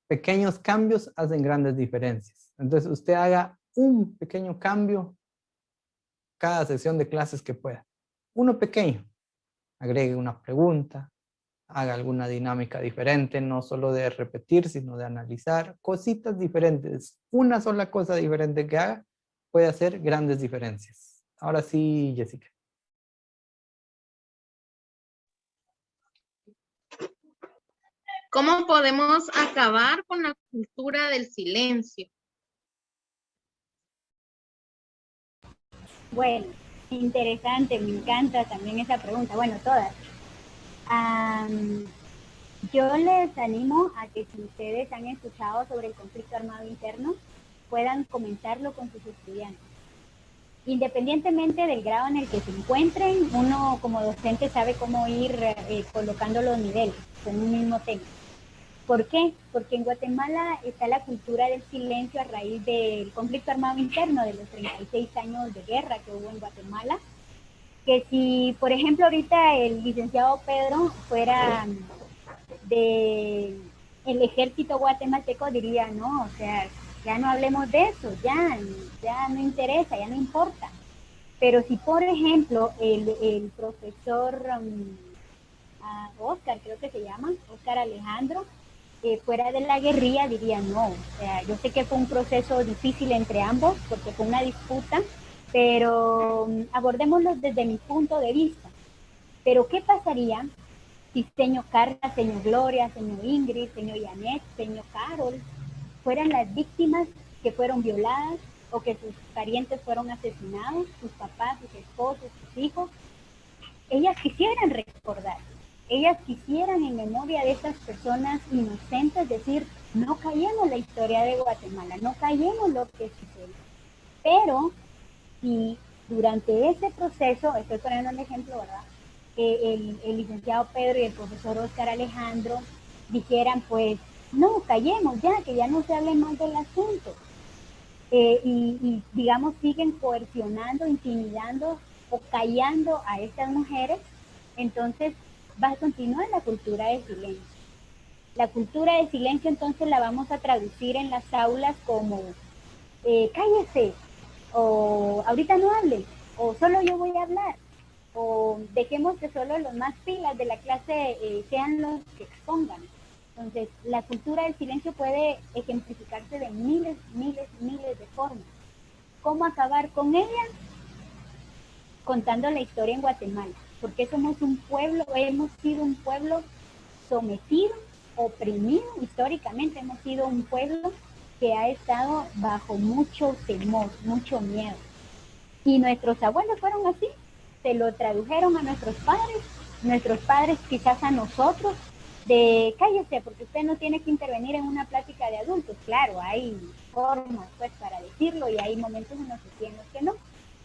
pequeños cambios hacen grandes diferencias. Entonces usted haga un pequeño cambio cada sesión de clases que pueda. Uno pequeño. Agregue una pregunta, haga alguna dinámica diferente, no solo de repetir, sino de analizar cositas diferentes. Una sola cosa diferente que haga puede hacer grandes diferencias. Ahora sí, Jessica. ¿Cómo podemos acabar con la cultura del silencio? Bueno, interesante, me encanta también esa pregunta. Bueno, todas. Yo les animo a que si ustedes han escuchado sobre el conflicto armado interno, puedan comentarlo con sus estudiantes. Independientemente del grado en el que se encuentren, uno como docente sabe cómo ir colocando los niveles en un mismo tema. ¿Por qué? Porque en Guatemala está la cultura del silencio a raíz del conflicto armado interno de los 36 años de guerra que hubo en Guatemala. Que si, por ejemplo, ahorita el licenciado Pedro fuera del ejército guatemalteco, diría, no, o sea, ya no hablemos de eso, ya no interesa, ya no importa. Pero si, por ejemplo, el profesor Oscar, creo que se llama, Oscar Alejandro, fuera de la guerrilla, diría no. O sea, yo sé que fue un proceso difícil entre ambos, porque fue una disputa, pero abordémoslo desde mi punto de vista. Pero, ¿qué pasaría si señor Carla, señor Gloria, señor Ingrid, señor Janet, señor Carol, fueran las víctimas que fueron violadas o que sus parientes fueron asesinados, sus papás, sus esposos, sus hijos? Ellas quisieran recordar, ellas quisieran en memoria de esas personas inocentes decir, no callemos la historia de Guatemala, no callemos lo que sucedió. Pero si durante ese proceso, estoy poniendo un ejemplo, ¿verdad? El licenciado Pedro y el profesor Oscar Alejandro dijeran, pues, no, callemos ya, que ya no se hable más del asunto. Y, digamos, siguen coercionando, intimidando o callando a estas mujeres, entonces va a continuar la cultura del silencio. La cultura del silencio entonces la vamos a traducir en las aulas como cállese, o ahorita no hable, o solo yo voy a hablar, o dejemos que solo los más pilas de la clase sean los que expongan. Entonces, la cultura del silencio puede ejemplificarse de miles de formas. ¿Cómo acabar con ella? Contando la historia en Guatemala, porque somos un pueblo, hemos sido un pueblo sometido, oprimido, históricamente hemos sido un pueblo que ha estado bajo mucho temor, mucho miedo. Y nuestros abuelos fueron así, se lo tradujeron a nuestros padres quizás a nosotros, de cállese, porque usted no tiene que intervenir en una plática de adultos. Claro, hay formas pues para decirlo y hay momentos en los que sí, en los que no,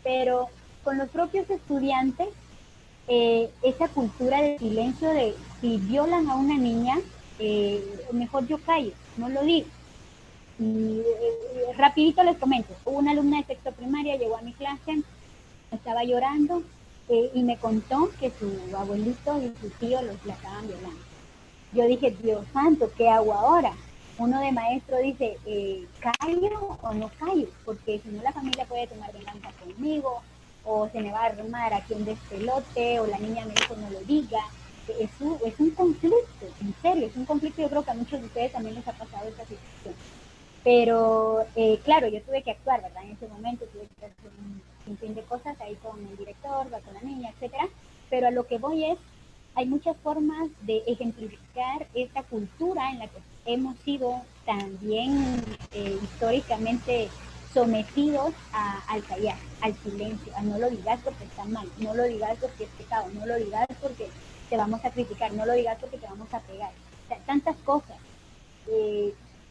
pero con los propios estudiantes, esa cultura de silencio de si violan a una niña, mejor yo callo, no lo digo. Y rapidito les comento, una alumna de sexto primaria llegó a mi clase, estaba llorando y me contó que su abuelito y su tío la estaban violando. Yo dije, Dios santo, ¿qué hago ahora? Uno de maestro dice, ¿callo o no callo? Porque si no la familia puede tomar venganza conmigo, o se me va a armar aquí un despelote, o la niña me dijo no lo diga. Es un conflicto, en serio, es un conflicto. Yo creo que a muchos de ustedes también les ha pasado esta situación. Pero claro, yo tuve que actuar, ¿verdad? En ese momento tuve que hacer sinfín de cosas ahí con el director, va con la niña, etcétera. Pero a lo que voy es, hay muchas formas de ejemplificar esta cultura en la que hemos sido también históricamente sometidos al callar, al silencio, a no lo digas porque está mal, no lo digas porque es pecado, no lo digas porque te vamos a criticar, no lo digas porque te vamos a pegar. O sea, tantas cosas.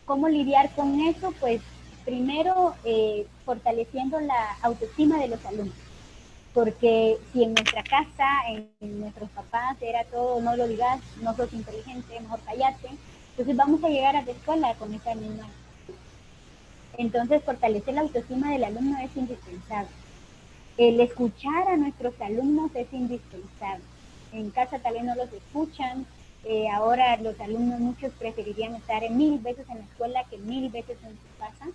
¿Cómo lidiar con eso? Pues primero fortaleciendo la autoestima de los alumnos. Porque si en nuestra casa, en nuestros papás, era todo, no lo digas, no sos inteligente, mejor callate, entonces vamos a llegar a la escuela con esa misma. Entonces, fortalecer la autoestima del alumno es indispensable. El escuchar a nuestros alumnos es indispensable. En casa tal vez no los escuchan, ahora los alumnos muchos preferirían estar 1000 veces en la escuela que 1000 veces en su casa,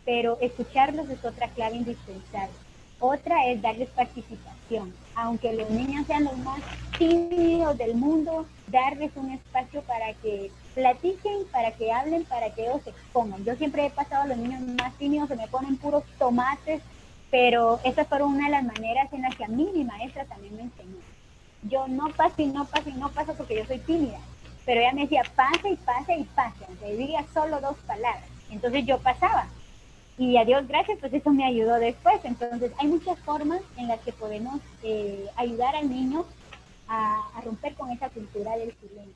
pero escucharlos es otra clave indispensable. Otra es darles participación. Aunque los niños sean los más tímidos del mundo, darles un espacio para que platiquen, para que hablen, para que ellos se expongan. Yo siempre he pasado a los niños más tímidos, se me ponen puros tomates, pero esas fueron una de las maneras en las que a mí mi maestra también me enseñó. Yo no paso y no paso y no paso porque yo soy tímida, pero ella me decía pase y pase y pase, aunque diga solo 2 palabras. Entonces yo pasaba. Y a Dios gracias, pues eso me ayudó después. Entonces hay muchas formas en las que podemos ayudar al niño a romper con esa cultura del silencio.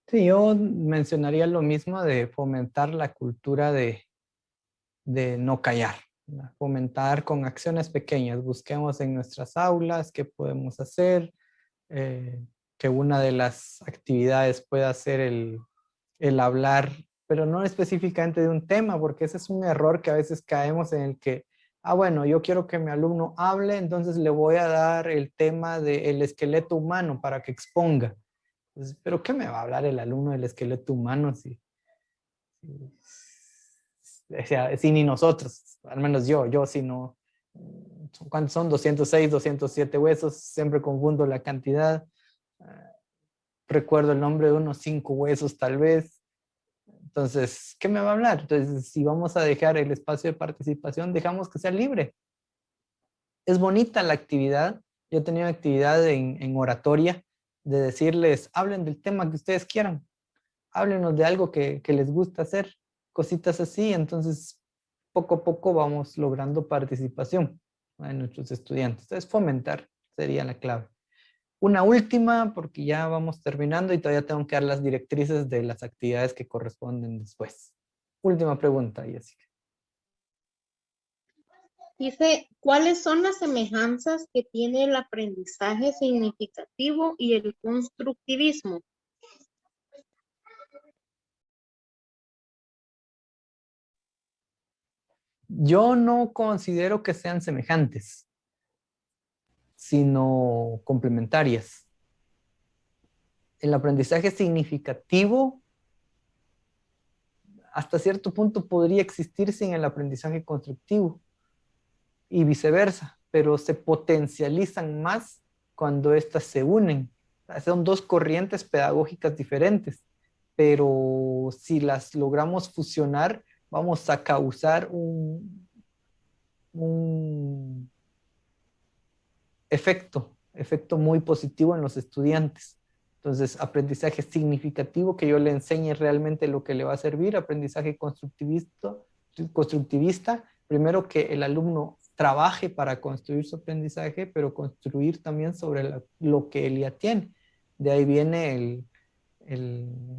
Sí, yo mencionaría lo mismo de fomentar la cultura de no callar, ¿verdad? Fomentar con acciones pequeñas. Busquemos en nuestras aulas qué podemos hacer, que una de las actividades pueda ser el hablar, pero no específicamente de un tema, porque ese es un error que a veces caemos en el que, bueno, yo quiero que mi alumno hable, entonces le voy a dar el tema del esqueleto humano para que exponga. Entonces, ¿pero qué me va a hablar el alumno del esqueleto humano o sea, si ni nosotros, al menos yo si no, ¿cuántos son? 206, 207 huesos, siempre confundo la cantidad. Recuerdo el nombre de unos 5 huesos tal vez. Entonces, ¿qué me va a hablar? Entonces, si vamos a dejar el espacio de participación, dejamos que sea libre. Es bonita la actividad. Yo he tenido actividad en oratoria de decirles, hablen del tema que ustedes quieran. Háblenos de algo que les gusta hacer, cositas así. Entonces, poco a poco vamos logrando participación en nuestros estudiantes. Entonces, fomentar sería la clave. Una última, porque ya vamos terminando y todavía tengo que dar las directrices de las actividades que corresponden después. Última pregunta, Jessica. Dice, ¿cuáles son las semejanzas que tiene el aprendizaje significativo y el constructivismo? Yo no considero que sean semejantes, sino complementarias. El aprendizaje significativo hasta cierto punto podría existir sin el aprendizaje constructivo y viceversa, pero se potencializan más cuando éstas se unen. Son dos corrientes pedagógicas diferentes, pero si las logramos fusionar, vamos a causar un efecto muy positivo en los estudiantes. Entonces, aprendizaje significativo, que yo le enseñe realmente lo que le va a servir, aprendizaje constructivista, primero que el alumno trabaje para construir su aprendizaje, pero construir también sobre lo que él ya tiene. De ahí viene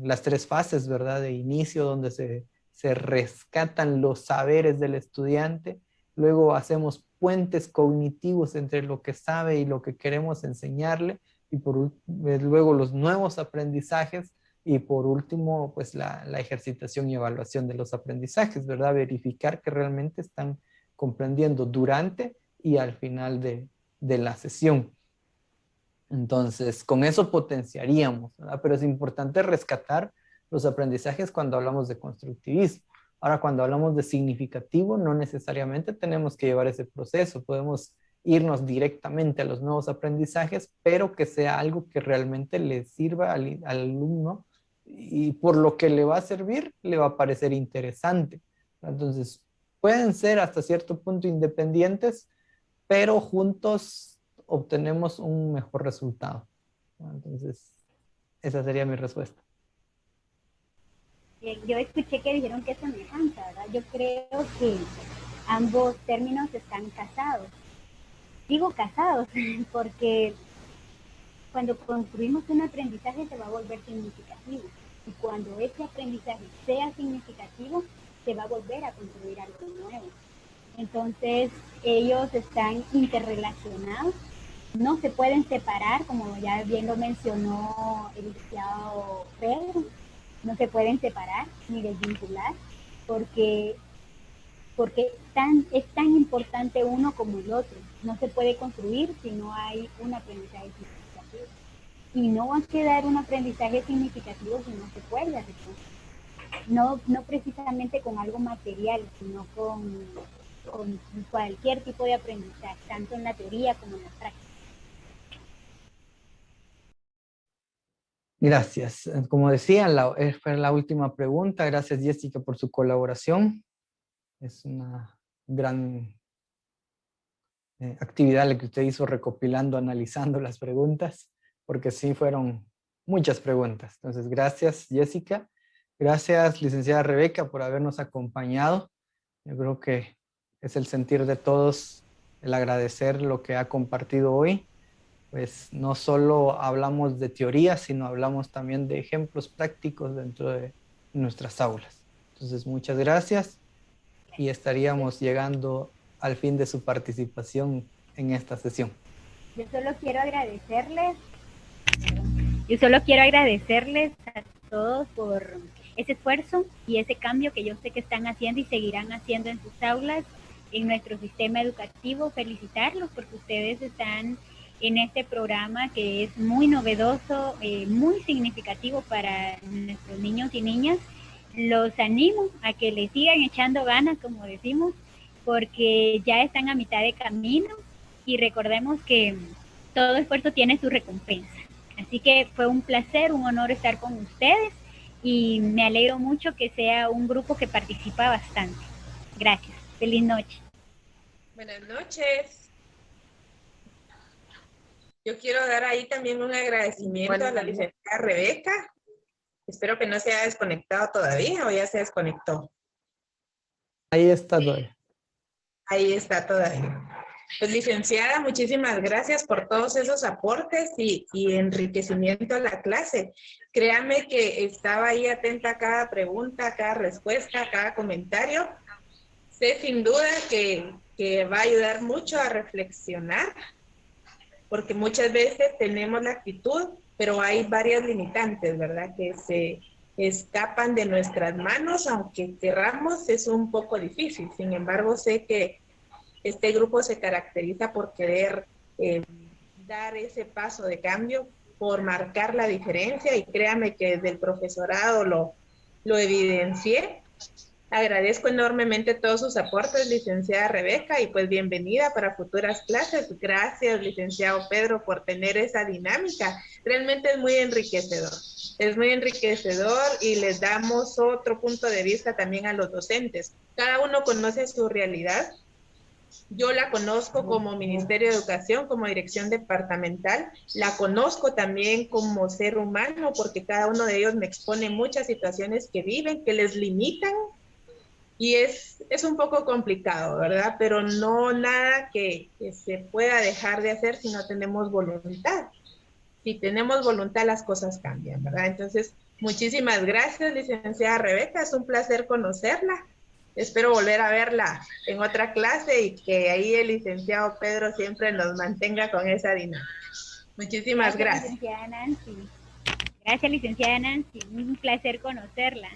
las 3 fases, ¿verdad? De inicio, donde se rescatan los saberes del estudiante, luego hacemos puentes cognitivos entre lo que sabe y lo que queremos enseñarle, y luego los nuevos aprendizajes, y por último, pues la ejercitación y evaluación de los aprendizajes, ¿verdad? Verificar que realmente están comprendiendo durante y al final de la sesión. Entonces, con eso potenciaríamos, ¿verdad? Pero es importante rescatar los aprendizajes cuando hablamos de constructivismo. Ahora, cuando hablamos de significativo, no necesariamente tenemos que llevar ese proceso. Podemos irnos directamente a los nuevos aprendizajes, pero que sea algo que realmente le sirva al alumno, y por lo que le va a servir, le va a parecer interesante. Entonces, pueden ser hasta cierto punto independientes, pero juntos obtenemos un mejor resultado. Entonces, esa sería mi respuesta. Yo escuché que dijeron que es semejanza, ¿verdad? Yo creo que ambos términos están casados. Digo casados porque cuando construimos un aprendizaje se va a volver significativo. Y cuando ese aprendizaje sea significativo, se va a volver a construir algo nuevo. Entonces, ellos están interrelacionados, no se pueden separar, como ya bien lo mencionó el licenciado Pedro, no se pueden separar ni desvincular, porque es tan importante uno como el otro. No se puede construir si no hay un aprendizaje significativo. Y no va a quedar un aprendizaje significativo si no se puede hacer. No precisamente con algo material, sino con cualquier tipo de aprendizaje, tanto en la teoría como en la práctica. Gracias. Como decía, fue la última pregunta. Gracias, Jessica, por su colaboración. Es una gran actividad la que usted hizo recopilando, analizando las preguntas, porque sí fueron muchas preguntas. Entonces, gracias, Jessica. Gracias, licenciada Rebeca, por habernos acompañado. Yo creo que es el sentir de todos el agradecer lo que ha compartido hoy. Pues no solo hablamos de teoría, sino hablamos también de ejemplos prácticos dentro de nuestras aulas. Entonces, muchas gracias y estaríamos llegando al fin de su participación en esta sesión. Yo solo quiero agradecerles a todos por ese esfuerzo y ese cambio que yo sé que están haciendo y seguirán haciendo en sus aulas, en nuestro sistema educativo. Felicitarlos porque ustedes están en este programa que es muy novedoso, muy significativo para nuestros niños y niñas. Los animo a que le sigan echando ganas, como decimos, porque ya están a mitad de camino y recordemos que todo esfuerzo tiene su recompensa. Así que fue un placer, un honor estar con ustedes y me alegro mucho que sea un grupo que participa bastante. Gracias. Feliz noche. Buenas noches. Yo quiero dar ahí también un agradecimiento a la licenciada Rebeca. Espero que no se haya desconectado todavía o ya se desconectó. Ahí está todavía. Ahí está todavía. Pues licenciada, muchísimas gracias por todos esos aportes y enriquecimiento a la clase. Créame que estaba ahí atenta a cada pregunta, a cada respuesta, a cada comentario. Sé sin duda que va a ayudar mucho a reflexionar, porque muchas veces tenemos la actitud, pero hay varias limitantes, ¿verdad? Que se escapan de nuestras manos, aunque querramos, es un poco difícil. Sin embargo, sé que este grupo se caracteriza por querer dar ese paso de cambio, por marcar la diferencia, y créame que desde el profesorado lo evidencié. Agradezco enormemente todos sus aportes, licenciada Rebeca, y pues bienvenida para futuras clases. Gracias, licenciado Pedro, por tener esa dinámica. Realmente es muy enriquecedor. Es muy enriquecedor y les damos otro punto de vista también a los docentes. Cada uno conoce su realidad. Yo la conozco como Ministerio de Educación, como dirección departamental. La conozco también como ser humano, porque cada uno de ellos me expone muchas situaciones que viven, que les limitan. Y es un poco complicado, ¿verdad? Pero no nada que se pueda dejar de hacer si no tenemos voluntad. Si tenemos voluntad, las cosas cambian, ¿verdad? Entonces, muchísimas gracias, licenciada Rebeca. Es un placer conocerla. Espero volver a verla en otra clase y que ahí el licenciado Pedro siempre nos mantenga con esa dinámica. Muchísimas gracias. Licenciada Nancy. Gracias, licenciada Nancy. Un placer conocerla.